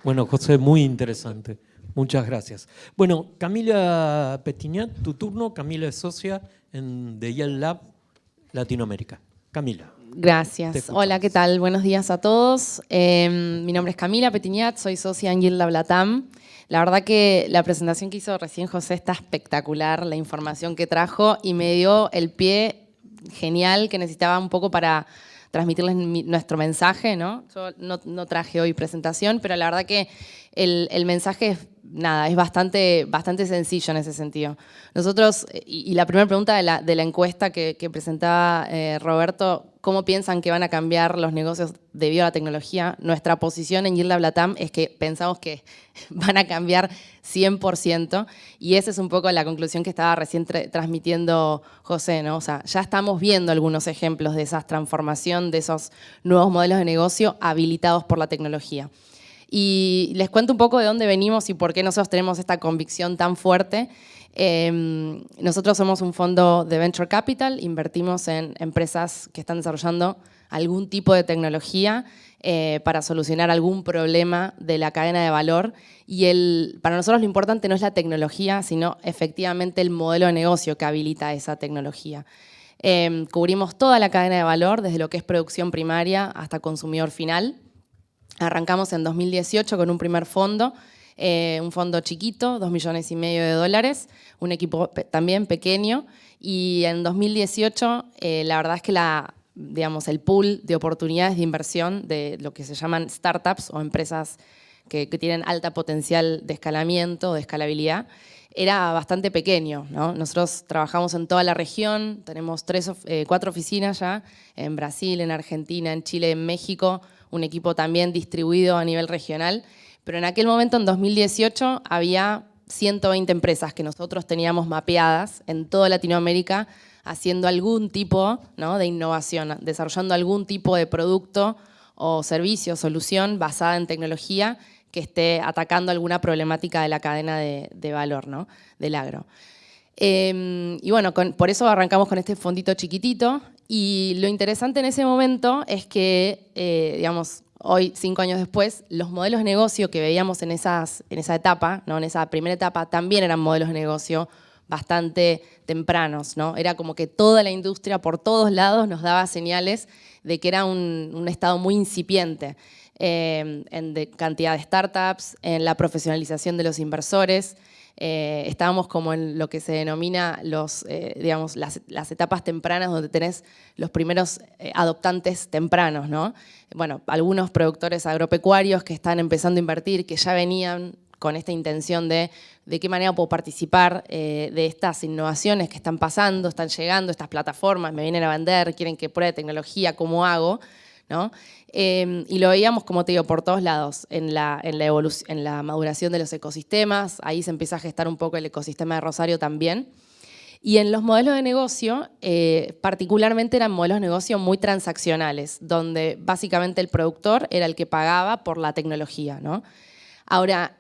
Bueno, José, muy interesante. Muchas gracias. Bueno, Camila Petiñat, tu turno. Camila es socia de Yield Lab Latinoamérica. Camila. Gracias. Hola, ¿qué tal? Buenos días a todos. Mi nombre es Camila Petiñat, soy socia en Yield Lab Latam. La verdad que la presentación que hizo recién José está espectacular, la información que trajo y me dio el pie genial que necesitaba un poco para transmitirles nuestro mensaje, ¿no? Yo no traje hoy presentación, pero la verdad que el mensaje es, nada, es bastante sencillo en ese sentido. Nosotros, y la primera pregunta de la encuesta que presentaba Roberto, ¿cómo piensan que van a cambiar los negocios debido a la tecnología? Nuestra posición en Yield Lab Latam es que pensamos que van a cambiar 100%, y esa es un poco la conclusión que estaba recién transmitiendo José, ¿no? O sea, ya estamos viendo algunos ejemplos de esa transformación, de esos nuevos modelos de negocio habilitados por la tecnología. Y les cuento un poco de dónde venimos y por qué nosotros tenemos esta convicción tan fuerte. Nosotros somos un fondo de Venture Capital, invertimos en empresas que están desarrollando algún tipo de tecnología para solucionar algún problema de la cadena de valor. Y para nosotros lo importante no es la tecnología, sino efectivamente el modelo de negocio que habilita esa tecnología. Cubrimos toda la cadena de valor, desde lo que es producción primaria hasta consumidor final. Arrancamos en 2018 con un primer fondo, un fondo chiquito, $2,5 millones, un equipo también pequeño, y en 2018 la verdad es que el pool de oportunidades de inversión de lo que se llaman startups o empresas que tienen alta potencial de escalamiento, de escalabilidad, era bastante pequeño, ¿no? Nosotros trabajamos en toda la región, tenemos 4 oficinas ya, en Brasil, en Argentina, en Chile, en México, un equipo también distribuido a nivel regional, pero en aquel momento, en 2018, había 120 empresas que nosotros teníamos mapeadas en toda Latinoamérica, haciendo algún tipo, ¿no?, de innovación, desarrollando algún tipo de producto o servicio, solución basada en tecnología que esté atacando alguna problemática de la cadena de valor, ¿no?, del agro. Y bueno, por eso arrancamos con este fondito chiquitito, y lo interesante en ese momento es que, hoy, 5 años después, los modelos de negocio que veíamos en esa etapa, ¿no?, en esa primera etapa, también eran modelos de negocio bastante tempranos, ¿no? Era como que toda la industria, por todos lados, nos daba señales de que era un estado muy incipiente en cantidad de startups, en la profesionalización de los inversores. Estábamos como en lo que se denomina las etapas tempranas, donde tenés los primeros adoptantes tempranos, ¿no? Bueno, algunos productores agropecuarios que están empezando a invertir, que ya venían con esta intención de qué manera puedo participar de estas innovaciones que están pasando, están llegando estas plataformas, me vienen a vender, quieren que pruebe tecnología, ¿cómo hago?, ¿no? Y lo veíamos, como te digo, por todos lados, en la maduración de los ecosistemas. Ahí se empieza a gestar un poco el ecosistema de Rosario también. Y en los modelos de negocio, particularmente eran modelos de negocio muy transaccionales, donde básicamente el productor era el que pagaba por la tecnología, ¿no? Ahora,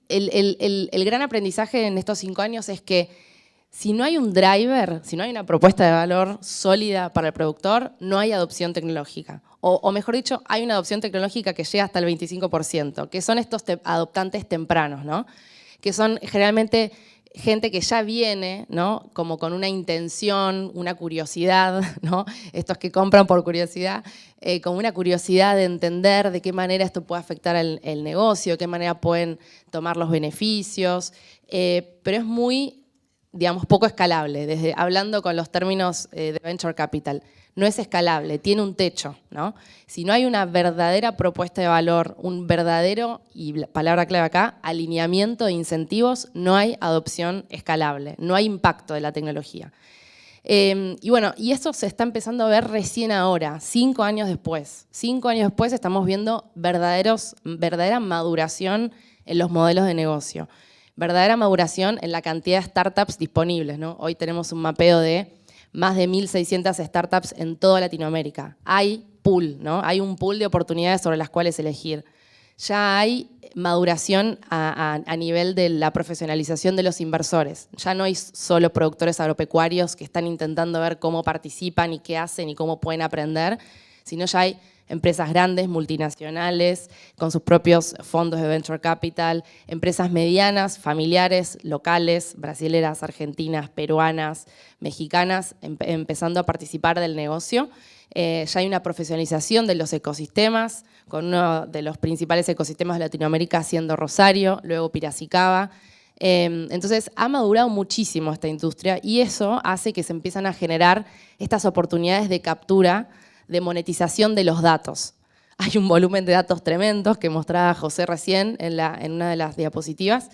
el gran aprendizaje en estos 5 años es que si no hay un driver, si no hay una propuesta de valor sólida para el productor, no hay adopción tecnológica. O mejor dicho, hay una adopción tecnológica que llega hasta el 25%, que son estos adoptantes tempranos, ¿no? Que son generalmente gente que ya viene, ¿no?, como con una intención, una curiosidad, ¿no?, estos que compran por curiosidad, con una curiosidad de entender de qué manera esto puede afectar el negocio, de qué manera pueden tomar los beneficios, pero es muy, poco escalable, hablando con los términos de Venture Capital. No es escalable, tiene un techo, ¿no? Si no hay una verdadera propuesta de valor, un verdadero, y la palabra clave acá, alineamiento de incentivos, no hay adopción escalable, no hay impacto de la tecnología. Y eso se está empezando a ver recién ahora, 5 años después. 5 años después estamos viendo verdadera maduración en los modelos de negocio. Verdadera maduración en la cantidad de startups disponibles, ¿no? Hoy tenemos un mapeo de más de 1.600 startups en toda Latinoamérica. Hay pool, ¿no? Hay un pool de oportunidades sobre las cuales elegir. Ya hay maduración a nivel de la profesionalización de los inversores. Ya no hay solo productores agropecuarios que están intentando ver cómo participan y qué hacen y cómo pueden aprender, sino ya hay empresas grandes, multinacionales, con sus propios fondos de Venture Capital, empresas medianas, familiares, locales, brasileras, argentinas, peruanas, mexicanas, empezando a participar del negocio. Ya hay una profesionalización de los ecosistemas, con uno de los principales ecosistemas de Latinoamérica siendo Rosario, luego Piracicaba. Entonces ha madurado muchísimo esta industria y eso hace que se empiezan a generar estas oportunidades de captura, de monetización de los datos. hay un volumen de datos tremendos que mostraba José recién en una de las diapositivas.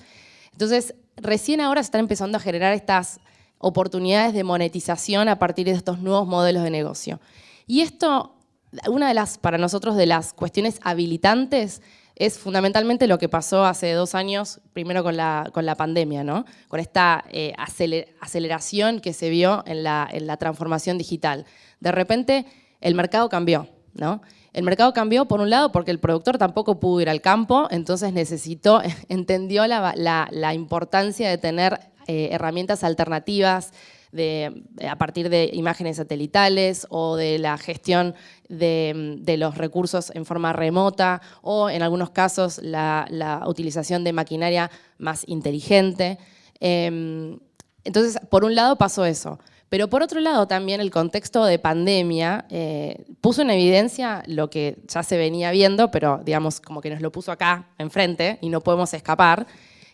Entonces, recién ahora se están empezando a generar estas oportunidades de monetización a partir de estos nuevos modelos de negocio. Y esto, una de las, para nosotros, de las cuestiones habilitantes es fundamentalmente lo que pasó hace 2 años, primero con la pandemia, ¿no? Con esta aceleración que se vio en la transformación digital. De repente, el mercado cambió, ¿no? El mercado cambió, por un lado, porque el productor tampoco pudo ir al campo, entonces entendió la importancia de tener herramientas alternativas a partir de imágenes satelitales o de la gestión de los recursos en forma remota o, en algunos casos, la utilización de maquinaria más inteligente. Entonces, por un lado pasó eso. Pero por otro lado también el contexto de pandemia puso en evidencia lo que ya se venía viendo, pero digamos como que nos lo puso acá enfrente y no podemos escapar,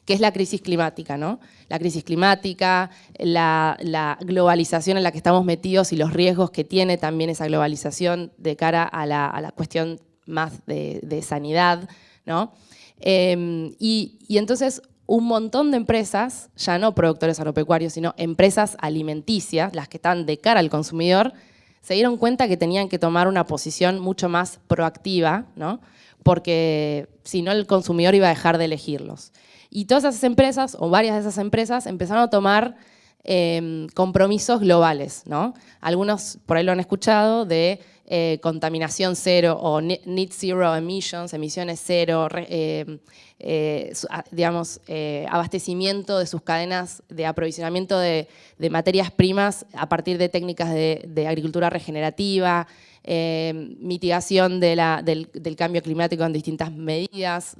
que es la crisis climática, ¿no? La crisis climática, la globalización en la que estamos metidos y los riesgos que tiene también esa globalización de cara a la cuestión más de sanidad, ¿no? Y entonces un montón de empresas, ya no productores agropecuarios, sino empresas alimenticias, las que están de cara al consumidor, se dieron cuenta que tenían que tomar una posición mucho más proactiva, ¿no? Porque si no el consumidor iba a dejar de elegirlos. Y todas esas empresas, o varias de esas empresas, empezaron a tomar compromisos globales, ¿no? Algunos por ahí lo han escuchado, de contaminación cero o net zero emissions, emisiones cero, digamos, abastecimiento de sus cadenas de aprovisionamiento de materias primas a partir de técnicas de agricultura regenerativa, mitigación del cambio climático en distintas medidas,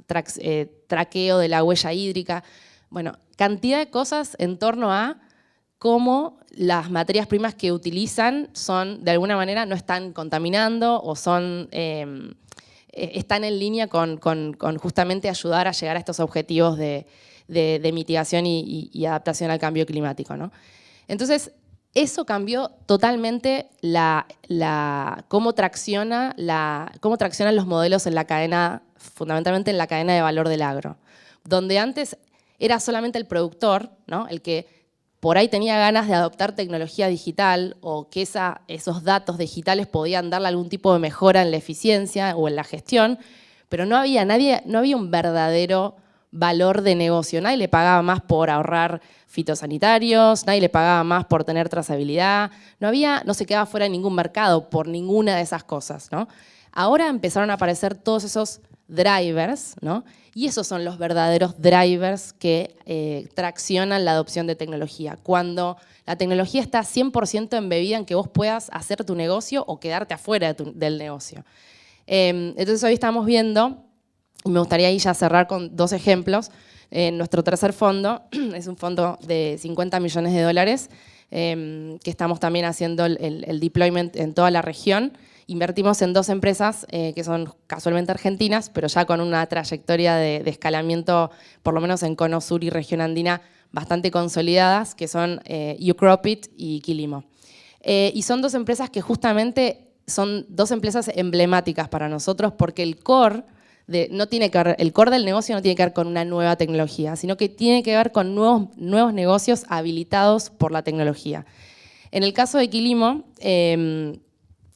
traqueo de la huella hídrica, bueno, cantidad de cosas en torno a cómo las materias primas que utilizan son, de alguna manera, no están contaminando o están en línea con justamente ayudar a llegar a estos objetivos de mitigación y adaptación al cambio climático, ¿no? Entonces, eso cambió totalmente cómo traccionan los modelos en la cadena, fundamentalmente en la cadena de valor del agro, donde antes era solamente el productor, ¿no? El que por ahí tenía ganas de adoptar tecnología digital o que esos datos digitales podían darle algún tipo de mejora en la eficiencia o en la gestión, pero no había un verdadero valor de negocio. Nadie le pagaba más por ahorrar fitosanitarios, nadie le pagaba más por tener trazabilidad, no se quedaba fuera de ningún mercado por ninguna de esas cosas, ¿no? Ahora empezaron a aparecer todos esos drivers, ¿no? Y esos son los verdaderos drivers que traccionan la adopción de tecnología. Cuando la tecnología está 100% embebida en que vos puedas hacer tu negocio o quedarte afuera del negocio. Entonces hoy estamos viendo, y me gustaría ahí ya cerrar con 2 ejemplos. Nuestro tercer fondo es un fondo de $50 millones, que estamos también haciendo el deployment en toda la región. Invertimos en 2 empresas que son casualmente argentinas, pero ya con una trayectoria de escalamiento, por lo menos en Cono Sur y región andina, bastante consolidadas, que son UCropit y Quilimo. Y son 2 empresas que justamente son 2 empresas emblemáticas para nosotros porque el core del negocio no tiene que ver con una nueva tecnología, sino que tiene que ver con nuevos negocios habilitados por la tecnología. En el caso de Quilimo,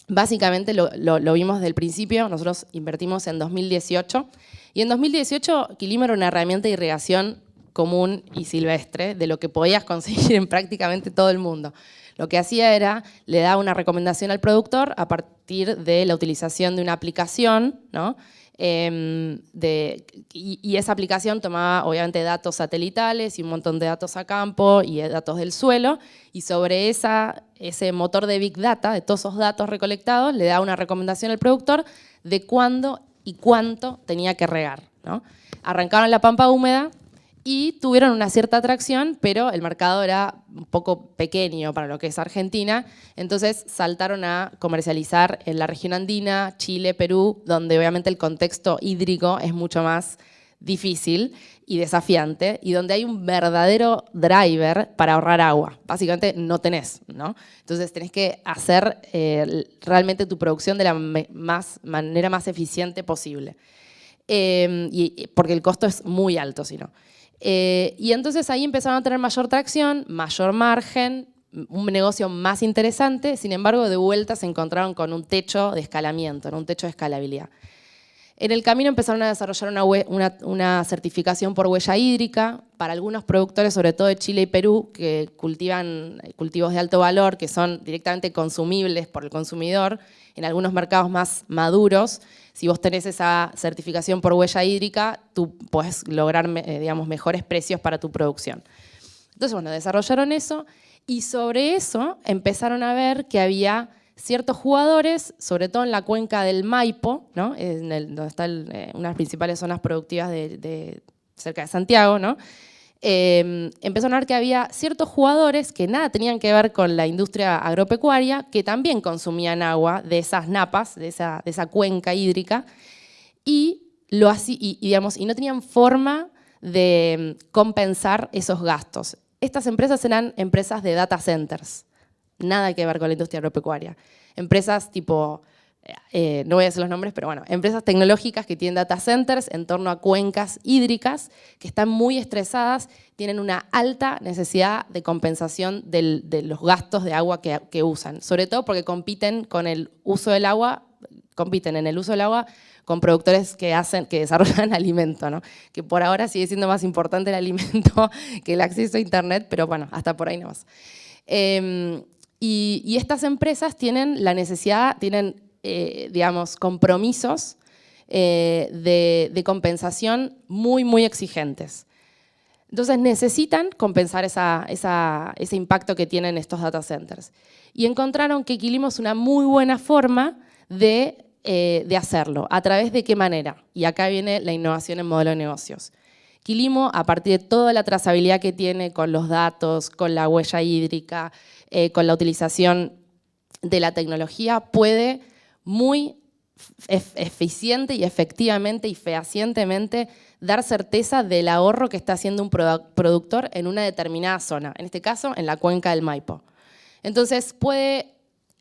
básicamente lo vimos desde el principio. Nosotros invertimos en 2018 y en 2018 Quilimo era una herramienta de irrigación común y silvestre de lo que podías conseguir en prácticamente todo el mundo. Lo que hacía era, le daba una recomendación al productor a partir de la utilización de una aplicación, ¿no? Y esa aplicación tomaba obviamente datos satelitales y un montón de datos a campo y datos del suelo, y sobre ese motor de Big Data, de todos esos datos recolectados, le daba una recomendación al productor de cuándo y cuánto tenía que regar, ¿no? Arrancaron la pampa húmeda y tuvieron una cierta atracción, pero el mercado era un poco pequeño para lo que es Argentina, entonces saltaron a comercializar en la región andina, Chile, Perú, donde obviamente el contexto hídrico es mucho más difícil y desafiante, y donde hay un verdadero driver para ahorrar agua. Básicamente no tenés, ¿no? Entonces tenés que hacer realmente tu producción de la manera más eficiente posible. Porque el costo es muy alto, si no. Y entonces ahí empezaron a tener mayor tracción, mayor margen, un negocio más interesante. Sin embargo, de vuelta se encontraron con un techo de escalamiento, ¿no? Un techo de escalabilidad. En el camino empezaron a desarrollar una certificación por huella hídrica para algunos productores, sobre todo de Chile y Perú, que cultivan cultivos de alto valor, que son directamente consumibles por el consumidor. En algunos mercados más maduros, si vos tenés esa certificación por huella hídrica, tú podés lograr digamos, mejores precios para tu producción. Entonces, bueno, desarrollaron eso y sobre eso empezaron a ver que había ciertos jugadores, sobre todo en la cuenca del Maipo, ¿no? Donde está una de las principales zonas productivas cerca de Santiago, ¿no? Empezaron a ver que había ciertos jugadores que nada tenían que ver con la industria agropecuaria, que también consumían agua de esas napas, de esa cuenca hídrica, y no tenían forma de compensar esos gastos. Estas empresas eran empresas de data centers, nada que ver con la industria agropecuaria. Empresas tipo, no voy a decir los nombres, pero bueno, empresas tecnológicas que tienen data centers en torno a cuencas hídricas, que están muy estresadas, tienen una alta necesidad de compensación de los gastos de agua que usan, sobre todo porque compiten en el uso del agua con productores que desarrollan alimento, ¿no? Que por ahora sigue siendo más importante el alimento que el acceso a internet, pero bueno, hasta por ahí nomás. Y estas empresas tienen la necesidad, digamos, compromisos de compensación muy, muy exigentes. Entonces necesitan compensar ese impacto que tienen estos data centers. Y encontraron que Quilimo es una muy buena forma de hacerlo. ¿A través de qué manera? Y acá viene la innovación en modelo de negocios. Quilimo, a partir de toda la trazabilidad que tiene con los datos, con la huella hídrica, con la utilización de la tecnología, puede muy eficiente y efectivamente y fehacientemente dar certeza del ahorro que está haciendo un productor en una determinada zona, en este caso en la cuenca del Maipo. Entonces puede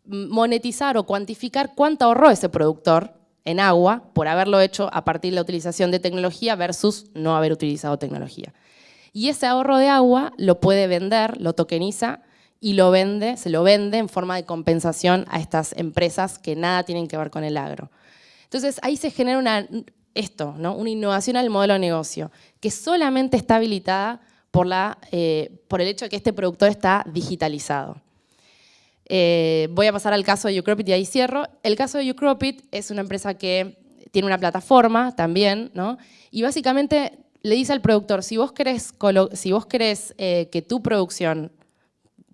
monetizar o cuantificar cuánto ahorró ese productor en agua por haberlo hecho a partir de la utilización de tecnología versus no haber utilizado tecnología. Y ese ahorro de agua lo puede vender, lo tokeniza y se lo vende en forma de compensación a estas empresas que nada tienen que ver con el agro. Entonces ahí se genera una innovación al modelo de negocio que solamente está habilitada por el hecho de que este productor está digitalizado. Voy a pasar al caso de Ucropit y ahí cierro. El caso de Ucropit es una empresa que tiene una plataforma también, ¿no? Y básicamente le dice al productor, si vos querés que tu producción,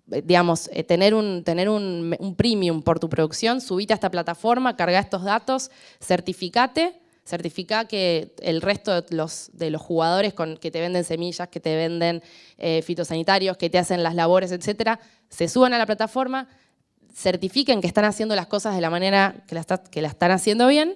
digamos, tener un premium por tu producción, subite a esta plataforma, carga estos datos, certifica que el resto de los jugadores que te venden semillas, que te venden fitosanitarios, que te hacen las labores, etcétera, se suban a la plataforma, certifiquen que están haciendo las cosas de la manera que la están haciendo bien,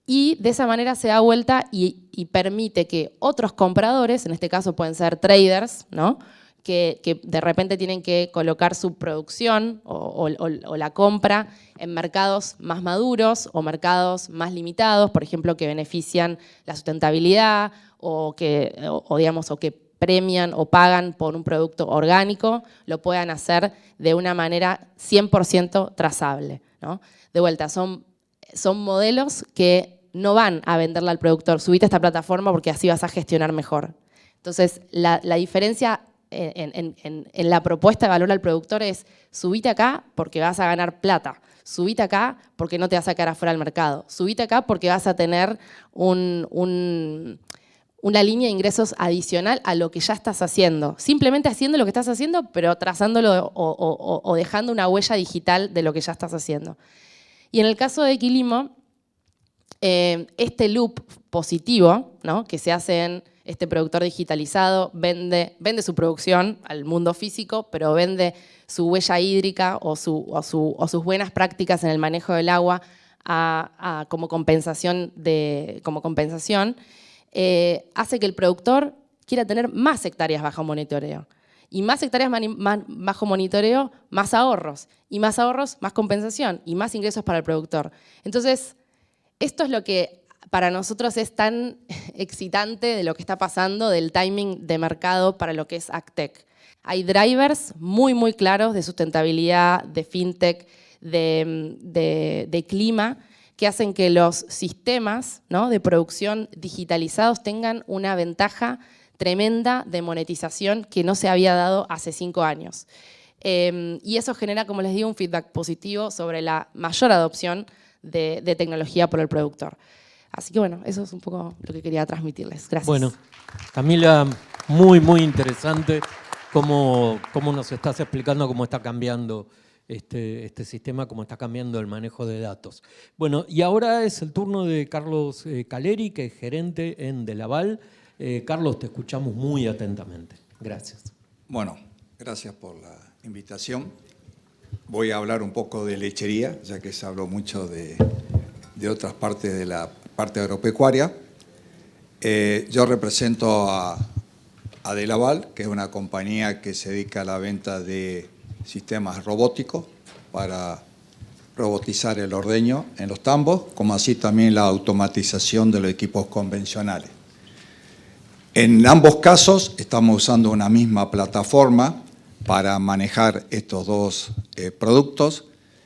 y de esa manera se da vuelta y permite que otros compradores, en este caso pueden ser traders, ¿no? que de repente tienen que colocar su producción o la compra en mercados más maduros o mercados más limitados, por ejemplo, que benefician la sustentabilidad o que premian o pagan por un producto orgánico, lo puedan hacer de una manera 100% trazable, ¿no? De vuelta, son modelos que no van a venderle al productor, subite a esta plataforma porque así vas a gestionar mejor. Entonces, la diferencia en la propuesta de valor al productor es subite acá porque vas a ganar plata, subite acá porque no te vas a quedar afuera del mercado, subite acá porque vas a tener una línea de ingresos adicional a lo que ya estás haciendo. Simplemente haciendo lo que estás haciendo, pero trazándolo o dejando una huella digital de lo que ya estás haciendo. Y en el caso de Quilimo, este loop positivo, ¿no? Que se hace en este productor digitalizado, vende su producción al mundo físico, pero vende su huella hídrica o sus buenas prácticas en el manejo del agua como compensación. hace que el productor quiera tener más hectáreas bajo monitoreo. Y más hectáreas bajo monitoreo, más ahorros. Y más ahorros, más compensación. Y más ingresos para el productor. Entonces, esto es lo que para nosotros es tan excitante de lo que está pasando, del timing de mercado para lo que es AgTech. Hay drivers muy, muy claros de sustentabilidad, de fintech, de clima, que hacen que los sistemas, ¿no?, de producción digitalizados tengan una ventaja tremenda de monetización que no se había dado hace 5 años. Y eso genera, como les digo, un feedback positivo sobre la mayor adopción de tecnología por el productor. Así que bueno, eso es un poco lo que quería transmitirles. Gracias. Bueno, Camila, muy, muy interesante cómo nos estás explicando cómo está cambiando este sistema, cómo está cambiando el manejo de datos. Bueno, y ahora es el turno de Carlos Caleri, que es gerente en Delaval. Carlos, te escuchamos muy atentamente. Gracias. Bueno, gracias por la invitación. Voy a hablar un poco de lechería, ya que se habló mucho de otras partes de la parte agropecuaria. Yo represento a Delaval, que es una compañía que se dedica a la venta de sistemas robóticos para robotizar el ordeño en los tambos, como así también la automatización de los equipos convencionales. En ambos casos estamos usando una misma plataforma para manejar estos dos productos.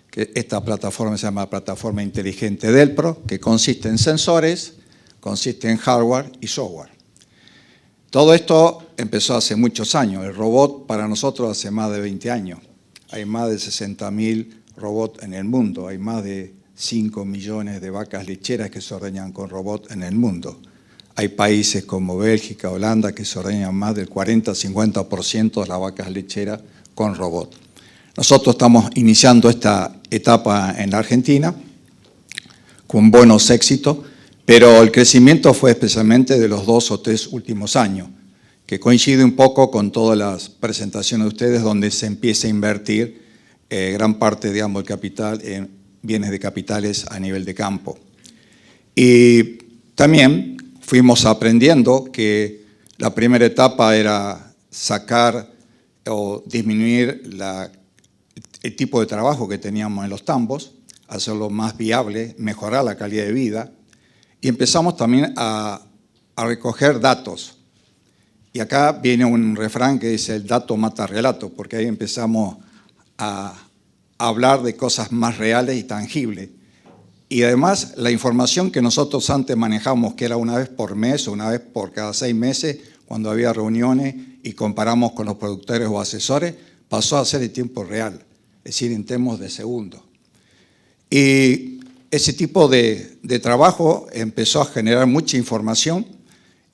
Que esta plataforma se llama Plataforma Inteligente Delpro, que consiste en sensores, consiste en hardware y software. Todo esto empezó hace muchos años. El robot para nosotros hace más de 20 años. Hay más de 60.000 robots en el mundo. Hay más de 5 millones de vacas lecheras que se ordeñan con robots en el mundo. Hay países como Bélgica, Holanda, que se ordeñan más del 40-50% de las vacas lecheras con robots. Nosotros estamos iniciando esta etapa en la Argentina con buenos éxitos, pero el crecimiento fue especialmente de los 2 o 3 últimos años, que coincide un poco con todas las presentaciones de ustedes donde se empieza a invertir gran parte, digamos, del capital en bienes de capitales a nivel de campo. Y también fuimos aprendiendo que la primera etapa era sacar o disminuir el tipo de trabajo que teníamos en los tambos, hacerlo más viable, mejorar la calidad de vida, y empezamos también a recoger datos. Y acá viene un refrán que dice: el dato mata relato, porque ahí empezamos a hablar de cosas más reales y tangibles. Y además, la información que nosotros antes manejamos, que era una vez por mes o una vez por cada 6 meses, cuando había reuniones y comparamos con los productores o asesores, pasó a ser en tiempo real, es decir, en temas de segundos. Y ese tipo de trabajo empezó a generar mucha información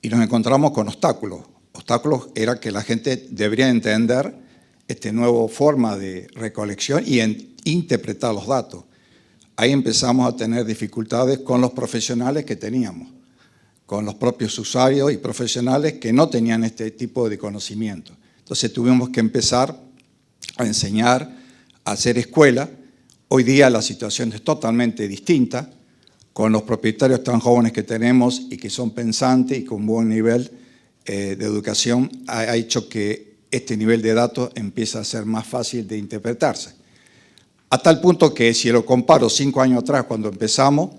y nos encontramos con obstáculos. Obstáculos era que la gente debería entender esta nueva forma de recolección y interpretar los datos. Ahí empezamos a tener dificultades con los profesionales que teníamos, con los propios usuarios y profesionales que no tenían este tipo de conocimiento. Entonces tuvimos que empezar a enseñar, a hacer escuela. Hoy día la situación es totalmente distinta, con los propietarios tan jóvenes que tenemos y que son pensantes y con buen nivel de educación, ha hecho que este nivel de datos empiece a ser más fácil de interpretarse. A tal punto que si lo comparo 5 años atrás cuando empezamos,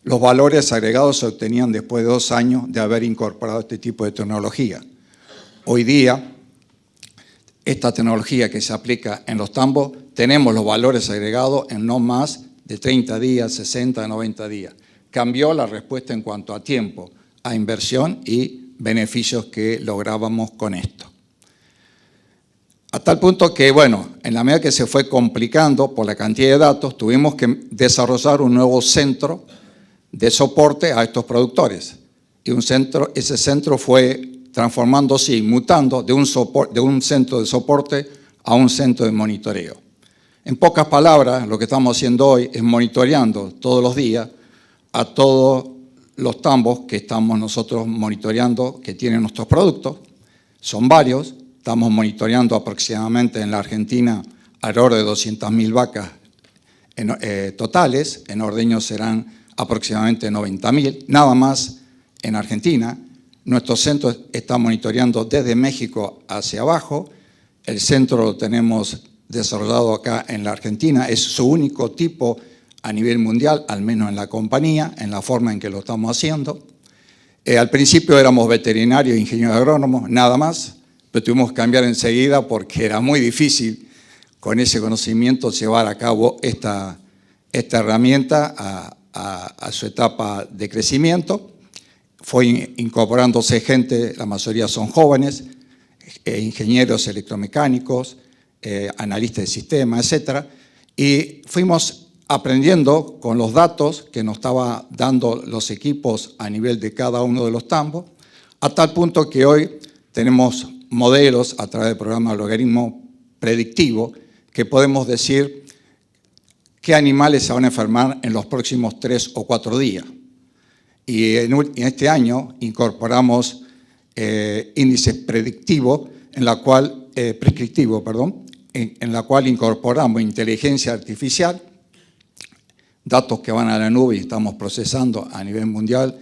los valores agregados se obtenían después de 2 años de haber incorporado este tipo de tecnología. Hoy día, esta tecnología que se aplica en los tambos, tenemos los valores agregados en no más de 30 días, 60, 90 días. Cambió la respuesta en cuanto a tiempo, a inversión y beneficios que lográbamos con esto. A tal punto que, bueno, en la medida que se fue complicando por la cantidad de datos, tuvimos que desarrollar un nuevo centro de soporte a estos productores. Y ese centro fue transformándose y mutando de un centro de soporte a un centro de monitoreo. En pocas palabras, lo que estamos haciendo hoy es monitoreando todos los días a todos los tambos que estamos nosotros monitoreando que tienen nuestros productos. Son varios. Estamos monitoreando aproximadamente en la Argentina alrededor de 200.000 vacas totales. En ordeño serán aproximadamente 90.000, nada más en Argentina. Nuestro centro está monitoreando desde México hacia abajo. El centro lo tenemos desarrollado acá en la Argentina. Es su único tipo a nivel mundial, al menos en la compañía, en la forma en que lo estamos haciendo. Al principio éramos veterinarios e ingenieros agrónomos, nada más, pero tuvimos que cambiar enseguida porque era muy difícil con ese conocimiento llevar a cabo esta herramienta a su etapa de crecimiento. Fue incorporándose gente, la mayoría son jóvenes, ingenieros electromecánicos, analistas de sistemas, etc. Y fuimos aprendiendo con los datos que nos estaban dando los equipos a nivel de cada uno de los tambos, a tal punto que hoy tenemos modelos a través del programa de logaritmo predictivo que podemos decir qué animales se van a enfermar en los próximos 3 o 4 días. Y en este año incorporamos índices prescriptivos, en la cual incorporamos inteligencia artificial, datos que van a la nube y estamos procesando a nivel mundial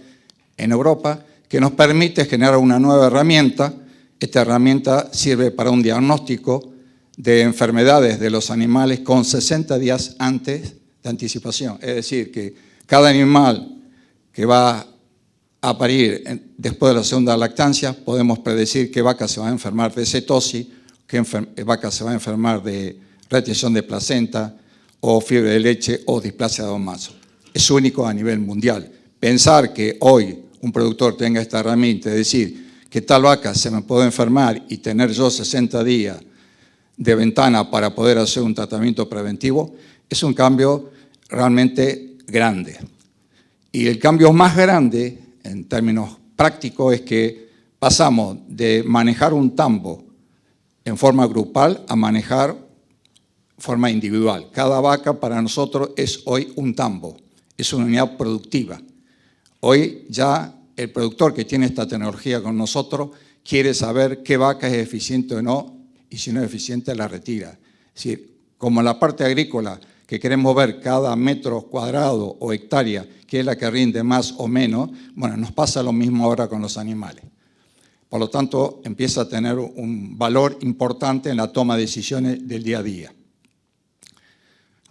en Europa, que nos permite generar una nueva herramienta. Esta herramienta sirve para un diagnóstico de enfermedades de los animales con 60 días antes de anticipación. Es decir, que cada animal que va a parir después de la segunda lactancia, podemos predecir qué vaca se va a enfermar de cetosis, qué vaca se va a enfermar de retención de placenta, o fiebre de leche o displasia de mazo. Es único a nivel mundial. Pensar que hoy un productor tenga esta herramienta, es decir, que tal vaca se me puede enfermar y tener yo 60 días de ventana para poder hacer un tratamiento preventivo, es un cambio realmente grande. Y el cambio más grande, en términos prácticos, es que pasamos de manejar un tambo en forma grupal a manejar forma individual. Cada vaca para nosotros es hoy un tambo, es una unidad productiva. Hoy ya el productor que tiene esta tecnología con nosotros quiere saber qué vaca es eficiente o no, y si no es eficiente la retira. Es decir, como en la parte agrícola, que queremos ver cada metro cuadrado o hectárea, que es la que rinde más o menos, bueno, nos pasa lo mismo ahora con los animales. Por lo tanto, empieza a tener un valor importante en la toma de decisiones del día a día.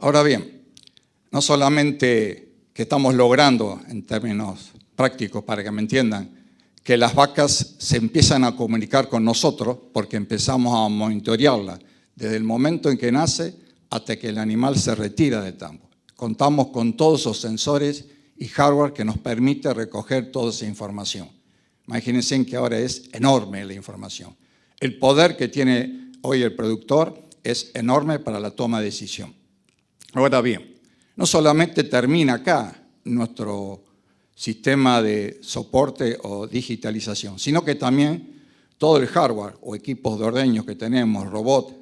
Ahora bien, no solamente que estamos logrando, en términos prácticos, para que me entiendan, que las vacas se empiezan a comunicar con nosotros porque empezamos a monitorearla desde el momento en que nace hasta que el animal se retira del tambo. Contamos con todos esos sensores y hardware que nos permite recoger toda esa información. Imagínense que ahora es enorme la información. El poder que tiene hoy el productor es enorme para la toma de decisión. Ahora bien, no solamente termina acá nuestro sistema de soporte o digitalización, sino que también todo el hardware o equipos de ordeño que tenemos, robots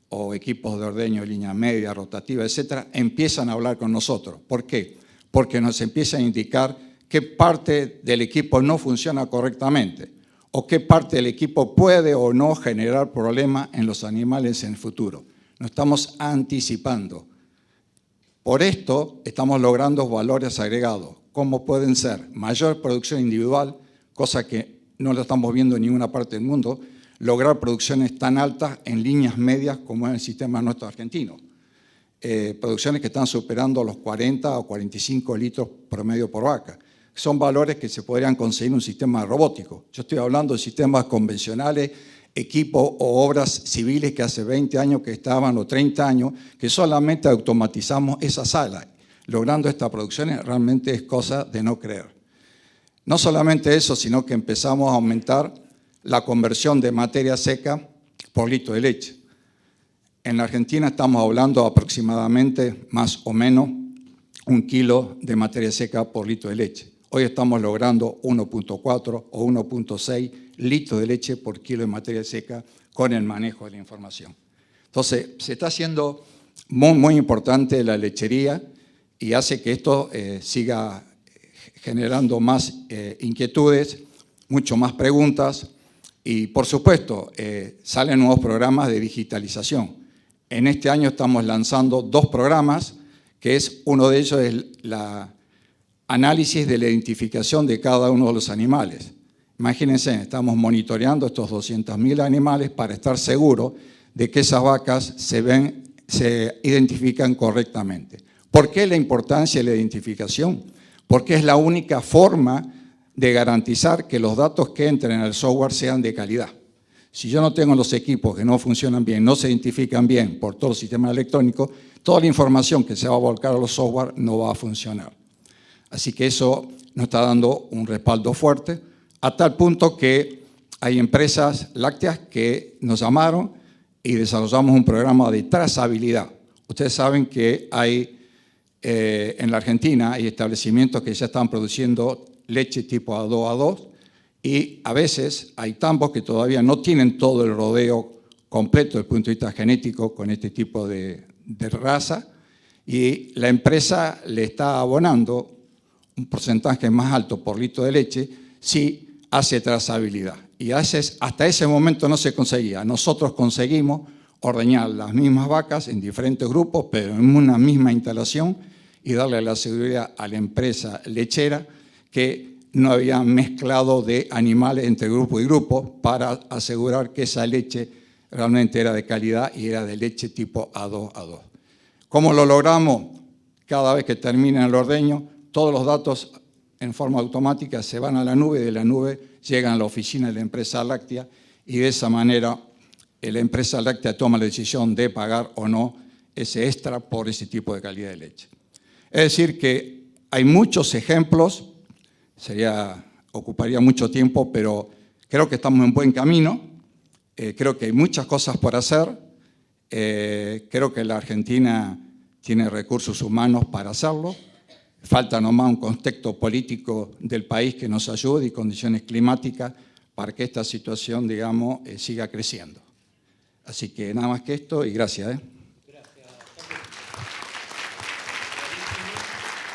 o equipos de ordeño de línea media, rotativa, etcétera, empiezan a hablar con nosotros. ¿Por qué? Porque nos empiezan a indicar qué parte del equipo no funciona correctamente o qué parte del equipo puede o no generar problemas en los animales en el futuro. Nos estamos anticipando. Por esto estamos logrando valores agregados, como pueden ser mayor producción individual, cosa que no lo estamos viendo en ninguna parte del mundo, lograr producciones tan altas en líneas medias como es el sistema nuestro argentino. Producciones que están superando los 40 o 45 litros promedio por vaca. Son valores que se podrían conseguir en un sistema robótico. Yo estoy hablando de sistemas convencionales, equipos o obras civiles que hace 20 años que estaban o 30 años, que solamente automatizamos esa sala. Logrando estas producciones realmente es cosa de no creer. No solamente eso, sino que empezamos a aumentar la conversión de materia seca por litro de leche. En la Argentina estamos hablando aproximadamente más o menos 1 kilo de materia seca por litro de leche. Hoy estamos logrando 1.4 o 1.6 litros de leche por kilo de materia seca con el manejo de la información. Entonces, se está haciendo muy importante la lechería y hace que esto siga generando más inquietudes, mucho más preguntas y, por supuesto, salen nuevos programas de digitalización. En este año estamos lanzando 2 programas, que es uno de ellos es la análisis de la identificación de cada uno de los animales. Imagínense, estamos monitoreando estos 200.000 animales para estar seguros de que esas vacas se identifican correctamente. ¿Por qué la importancia de la identificación? Porque es la única forma de garantizar que los datos que entren al software sean de calidad. Si yo no tengo los equipos que no funcionan bien, no se identifican bien por todo el sistema electrónico, toda la información que se va a volcar a los software no va a funcionar. Así que eso nos está dando un respaldo fuerte, a tal punto que hay empresas lácteas que nos llamaron y desarrollamos un programa de trazabilidad. Ustedes saben que hay en la Argentina hay establecimientos que ya están produciendo leche tipo A2 y a veces hay tambos que todavía no tienen todo el rodeo completo desde el punto de vista genético con este tipo de raza y la empresa le está abonando un porcentaje más alto por litro de leche si hace trazabilidad. Y hasta ese momento no se conseguía. Nosotros conseguimos ordeñar las mismas vacas en diferentes grupos, pero en una misma instalación y darle la seguridad a la empresa lechera que no había mezclado de animales entre grupo y grupo para asegurar que esa leche realmente era de calidad y era de leche tipo A2. ¿Cómo lo logramos? Cada vez que termina el ordeño, todos los datos en forma automática se van a la nube, de la nube llegan a la oficina de la empresa láctea y de esa manera la empresa láctea toma la decisión de pagar o no ese extra por ese tipo de calidad de leche. Es decir que hay muchos ejemplos, ocuparía mucho tiempo, pero creo que estamos en buen camino, creo que hay muchas cosas por hacer, creo que la Argentina tiene recursos humanos para hacerlo, falta nomás un contexto político del país que nos ayude y condiciones climáticas para que esta situación, digamos, siga creciendo. Así que nada más que esto y gracias. Gracias,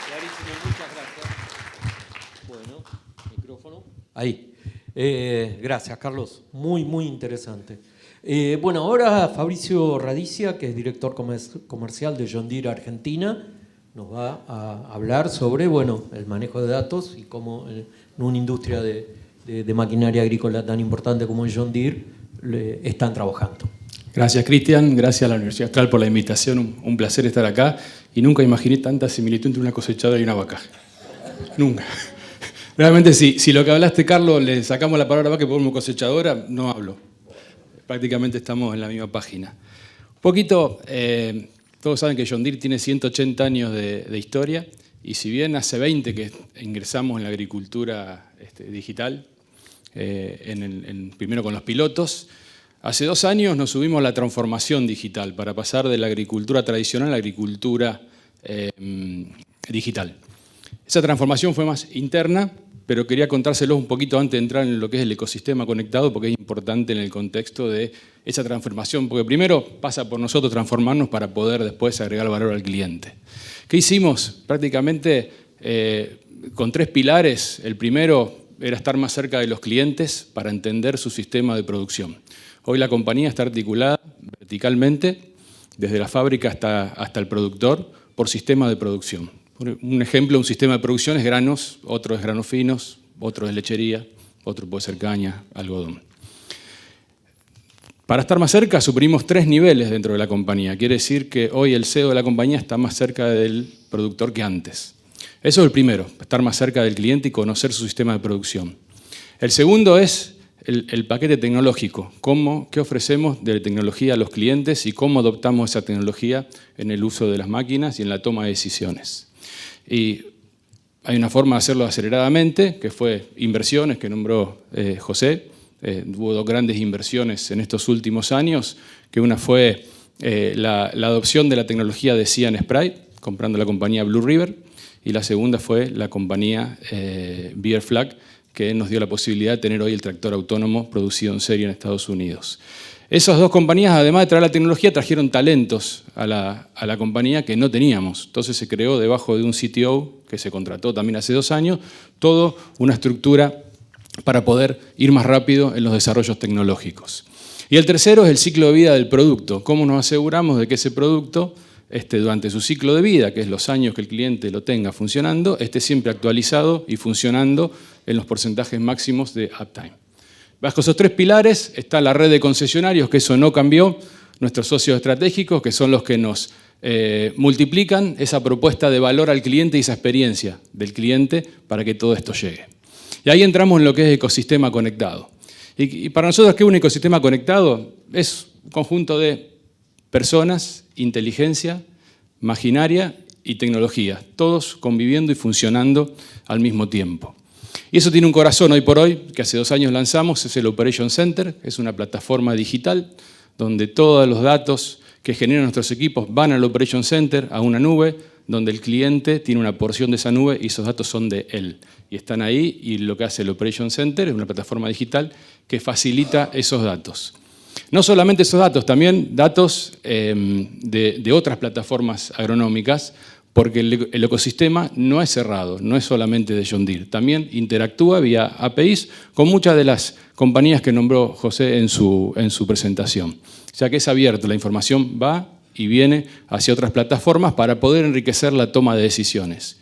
clarísimo, muchas gracias. Bueno, micrófono. Ahí. Gracias, Carlos. Muy, muy interesante. Bueno, ahora Fabricio Radicia, que es director comercial de John Deere Argentina, nos va a hablar sobre, bueno, el manejo de datos y cómo en una industria de maquinaria agrícola tan importante como John Deere están trabajando. Gracias, Cristian. Gracias a la Universidad Austral por la invitación. Un placer estar acá. Y nunca imaginé tanta similitud entre una cosechadora y una vaca. Nunca. Realmente, si lo que hablaste, Carlos, le sacamos la palabra vaca y ponemos cosechadora, no hablo. Prácticamente estamos en la misma página. Un poquito, todos saben que John Deere tiene 180 años de historia. Y si bien hace 20 que ingresamos en la agricultura digital, primero con los pilotos, hace 2 años nos subimos a la transformación digital para pasar de la agricultura tradicional a la agricultura digital. Esa transformación fue más interna, pero quería contárselos un poquito antes de entrar en lo que es el ecosistema conectado, porque es importante en el contexto de esa transformación, porque primero pasa por nosotros transformarnos para poder después agregar valor al cliente. ¿Qué hicimos? Prácticamente con 3 pilares. El primero era estar más cerca de los clientes para entender su sistema de producción. Hoy la compañía está articulada verticalmente, desde la fábrica hasta el productor, por sistema de producción. Un ejemplo, un sistema de producción es granos, otro es granos finos, otro es lechería, otro puede ser caña, algodón. Para estar más cerca, suprimimos 3 niveles dentro de la compañía. Quiere decir que hoy el CEO de la compañía está más cerca del productor que antes. Eso es el primero, estar más cerca del cliente y conocer su sistema de producción. El segundo es el paquete tecnológico, qué ofrecemos de tecnología a los clientes y cómo adoptamos esa tecnología en el uso de las máquinas y en la toma de decisiones. Y hay una forma de hacerlo aceleradamente, que fue inversiones, que nombró José. Hubo 2 grandes inversiones en estos últimos años, que una fue la adopción de la tecnología de Cian Spray, comprando la compañía Blue River, y la segunda fue la compañía Bear Flag, que nos dio la posibilidad de tener hoy el tractor autónomo producido en serie en Estados Unidos. Esas 2 compañías, además de traer la tecnología, trajeron talentos a la compañía que no teníamos. Entonces se creó debajo de un CTO, que se contrató también hace 2 años, toda una estructura para poder ir más rápido en los desarrollos tecnológicos. Y el tercero es el ciclo de vida del producto. ¿Cómo nos aseguramos de que ese producto durante su ciclo de vida, que es los años que el cliente lo tenga funcionando, esté siempre actualizado y funcionando en los porcentajes máximos de uptime. Bajo esos 3 pilares está la red de concesionarios, que eso no cambió, nuestros socios estratégicos, que son los que nos multiplican esa propuesta de valor al cliente y esa experiencia del cliente para que todo esto llegue. Y ahí entramos en lo que es ecosistema conectado. Y para nosotros, ¿qué es un ecosistema conectado? Es un conjunto de personas, inteligencia, maquinaria y tecnología, todos conviviendo y funcionando al mismo tiempo. Y eso tiene un corazón hoy por hoy, que hace 2 años lanzamos, es el Operation Center, es una plataforma digital donde todos los datos que generan nuestros equipos van al Operation Center, a una nube, donde el cliente tiene una porción de esa nube y esos datos son de él. Y están ahí, y lo que hace el Operation Center es una plataforma digital que facilita esos datos. No solamente esos datos, también datos de otras plataformas agronómicas, porque el ecosistema no es cerrado, no es solamente de John Deere. También interactúa vía APIs con muchas de las compañías que nombró José en su presentación. Ya que es abierto, la información va y viene hacia otras plataformas para poder enriquecer la toma de decisiones.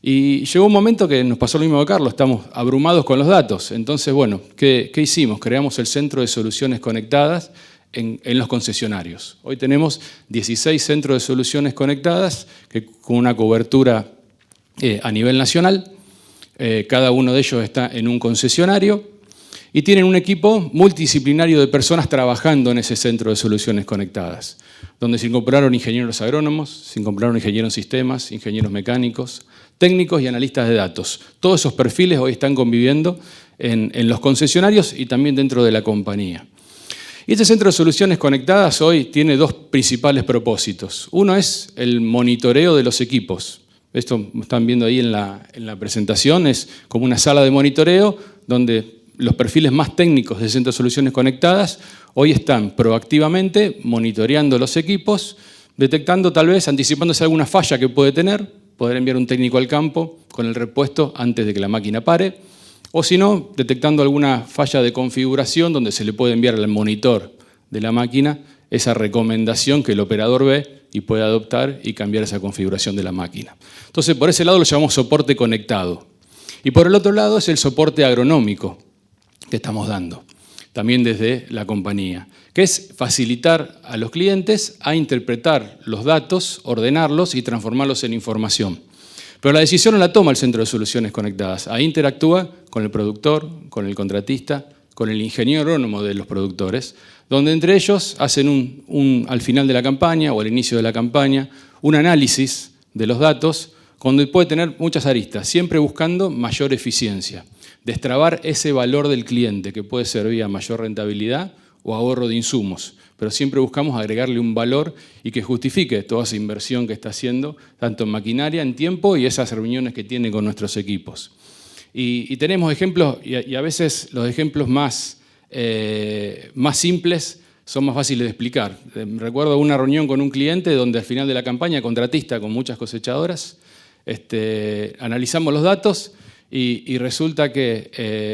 Y llegó un momento que nos pasó lo mismo a Carlos, estamos abrumados con los datos. Entonces, bueno, ¿qué hicimos? Creamos el Centro de Soluciones Conectadas en los concesionarios. Hoy tenemos 16 centros de soluciones conectadas con una cobertura a nivel nacional. Cada uno de ellos está en un concesionario y tienen un equipo multidisciplinario de personas trabajando en ese centro de soluciones conectadas, donde se incorporaron ingenieros agrónomos, se incorporaron ingenieros en sistemas, ingenieros mecánicos, técnicos y analistas de datos. Todos esos perfiles hoy están conviviendo en los concesionarios y también dentro de la compañía. Y este Centro de Soluciones Conectadas hoy tiene 2 principales propósitos. Uno es el monitoreo de los equipos. Esto están viendo ahí en la presentación, es como una sala de monitoreo donde los perfiles más técnicos del Centro de Soluciones Conectadas hoy están proactivamente monitoreando los equipos, detectando tal vez, anticipándose alguna falla que puede tener, poder enviar un técnico al campo con el repuesto antes de que la máquina pare, o si no, detectando alguna falla de configuración donde se le puede enviar al monitor de la máquina esa recomendación que el operador ve y puede adoptar y cambiar esa configuración de la máquina. Entonces, por ese lado lo llamamos soporte conectado. Y por el otro lado es el soporte agronómico que estamos dando, también desde la compañía, que es facilitar a los clientes a interpretar los datos, ordenarlos y transformarlos en información. Pero la decisión no la toma el Centro de Soluciones Conectadas. Ahí interactúa con el productor, con el contratista, con el ingeniero agrónomo de los productores, donde entre ellos hacen al final de la campaña o al inicio de la campaña un análisis de los datos, donde puede tener muchas aristas, siempre buscando mayor eficiencia, destrabar ese valor del cliente, que puede ser vía mayor rentabilidad o ahorro de insumos, pero siempre buscamos agregarle un valor y que justifique toda esa inversión que está haciendo, tanto en maquinaria, en tiempo y esas reuniones que tiene con nuestros equipos. Y tenemos ejemplos, y a veces los ejemplos más simples son más fáciles de explicar. Recuerdo una reunión con un cliente donde al final de la campaña, contratista con muchas cosechadoras, analizamos los datos y resulta que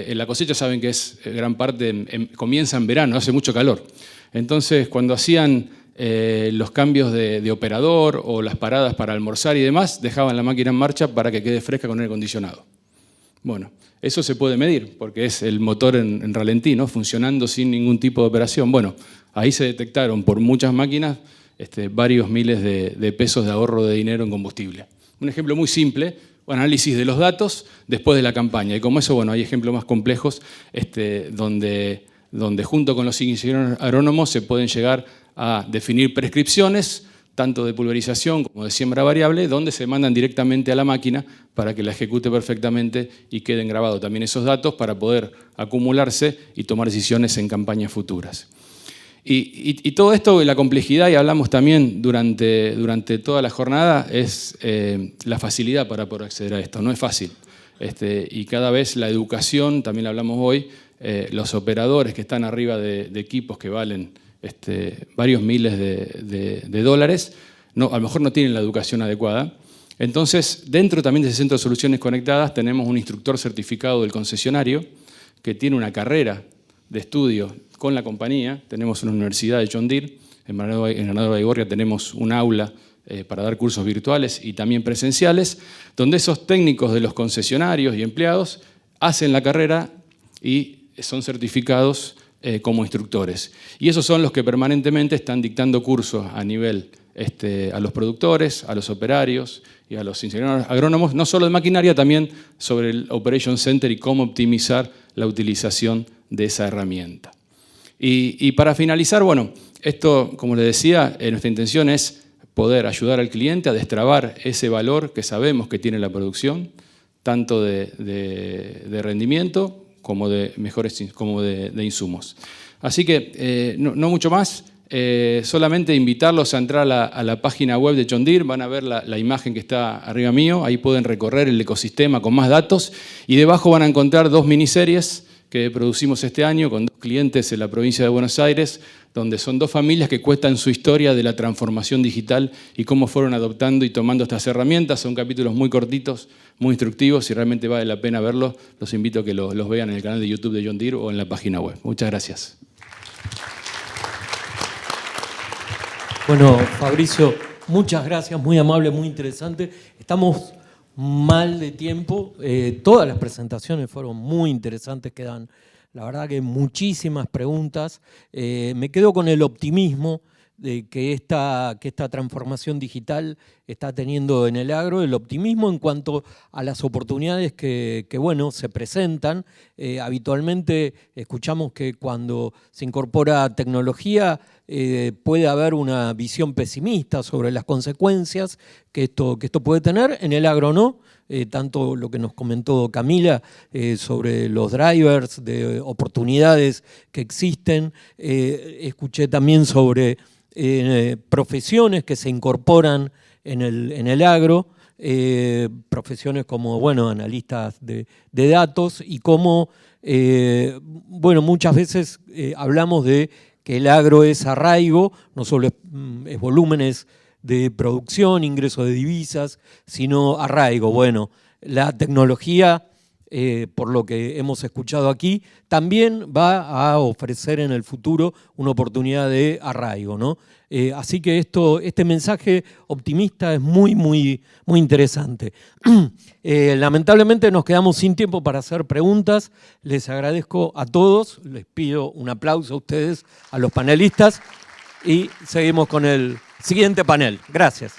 en la cosecha saben que es gran parte, comienza en verano, hace mucho calor. Entonces, cuando hacían los cambios de operador o las paradas para almorzar y demás, dejaban la máquina en marcha para que quede fresca con aire acondicionado. Bueno, eso se puede medir porque es el motor en ralentí, ¿no? Funcionando sin ningún tipo de operación. Bueno, ahí se detectaron por muchas máquinas varios miles de pesos de ahorro de dinero en combustible. Un ejemplo muy simple, análisis de los datos después de la campaña. Y como eso, bueno, hay ejemplos más complejos donde junto con los ingenieros agrónomos se pueden llegar a definir prescripciones, tanto de pulverización como de siembra variable, donde se mandan directamente a la máquina para que la ejecute perfectamente y queden grabados también esos datos para poder acumularse y tomar decisiones en campañas futuras. Y todo esto, la complejidad, y hablamos también durante toda la jornada, es la facilidad para poder acceder a esto. No es fácil. Y cada vez la educación, también hablamos hoy, los operadores que están arriba de equipos que valen varios miles de dólares, a lo mejor no tienen la educación adecuada. Entonces, dentro también de ese Centro de Soluciones Conectadas tenemos un instructor certificado del concesionario que tiene una carrera de estudio con la compañía. Tenemos una universidad de John Deere, en Granadero Baigorria tenemos un aula para dar cursos virtuales y también presenciales, donde esos técnicos de los concesionarios y empleados hacen la carrera y son certificados como instructores. Y esos son los que permanentemente están dictando cursos a nivel a los productores, a los operarios y a los ingenieros agrónomos, no solo de maquinaria, también sobre el Operation Center y cómo optimizar la utilización de esa herramienta. Y para finalizar, bueno, esto, como les decía, nuestra intención es poder ayudar al cliente a destrabar ese valor que sabemos que tiene la producción, tanto de rendimiento como de insumos. Así que no mucho más, solamente invitarlos a entrar a la página web de John Deere, van a ver la imagen que está arriba mío, ahí pueden recorrer el ecosistema con más datos y debajo van a encontrar 2 miniseries que producimos este año con 2 clientes en la provincia de Buenos Aires, donde son 2 familias que cuentan su historia de la transformación digital y cómo fueron adoptando y tomando estas herramientas. Son capítulos muy cortitos, muy instructivos y realmente vale la pena verlos. Los invito a que los vean en el canal de YouTube de John Deere o en la página web. Muchas gracias. Bueno, Fabricio, muchas gracias, muy amable, muy interesante. Estamos mal de tiempo. Todas las presentaciones fueron muy interesantes, quedan, la verdad que muchísimas preguntas. Me quedo con el optimismo de que esta transformación digital está teniendo en el agro, el optimismo en cuanto a las oportunidades que bueno, se presentan. Habitualmente escuchamos que cuando se incorpora tecnología puede haber una visión pesimista sobre las consecuencias que esto puede tener. En el agro no. Tanto lo que nos comentó Camila sobre los drivers de oportunidades que existen. Escuché también sobre profesiones que se incorporan en el agro, profesiones como bueno, analistas de datos y como bueno, muchas veces hablamos de que el agro es arraigo, no solo es volúmenes de producción, ingreso de divisas, sino arraigo. Bueno, la tecnología, por lo que hemos escuchado aquí, también va a ofrecer en el futuro una oportunidad de arraigo, ¿no? Así que este mensaje optimista es muy, muy, muy interesante. Lamentablemente nos quedamos sin tiempo para hacer preguntas. Les agradezco a todos, les pido un aplauso a ustedes, a los panelistas, y seguimos con el siguiente panel. Gracias.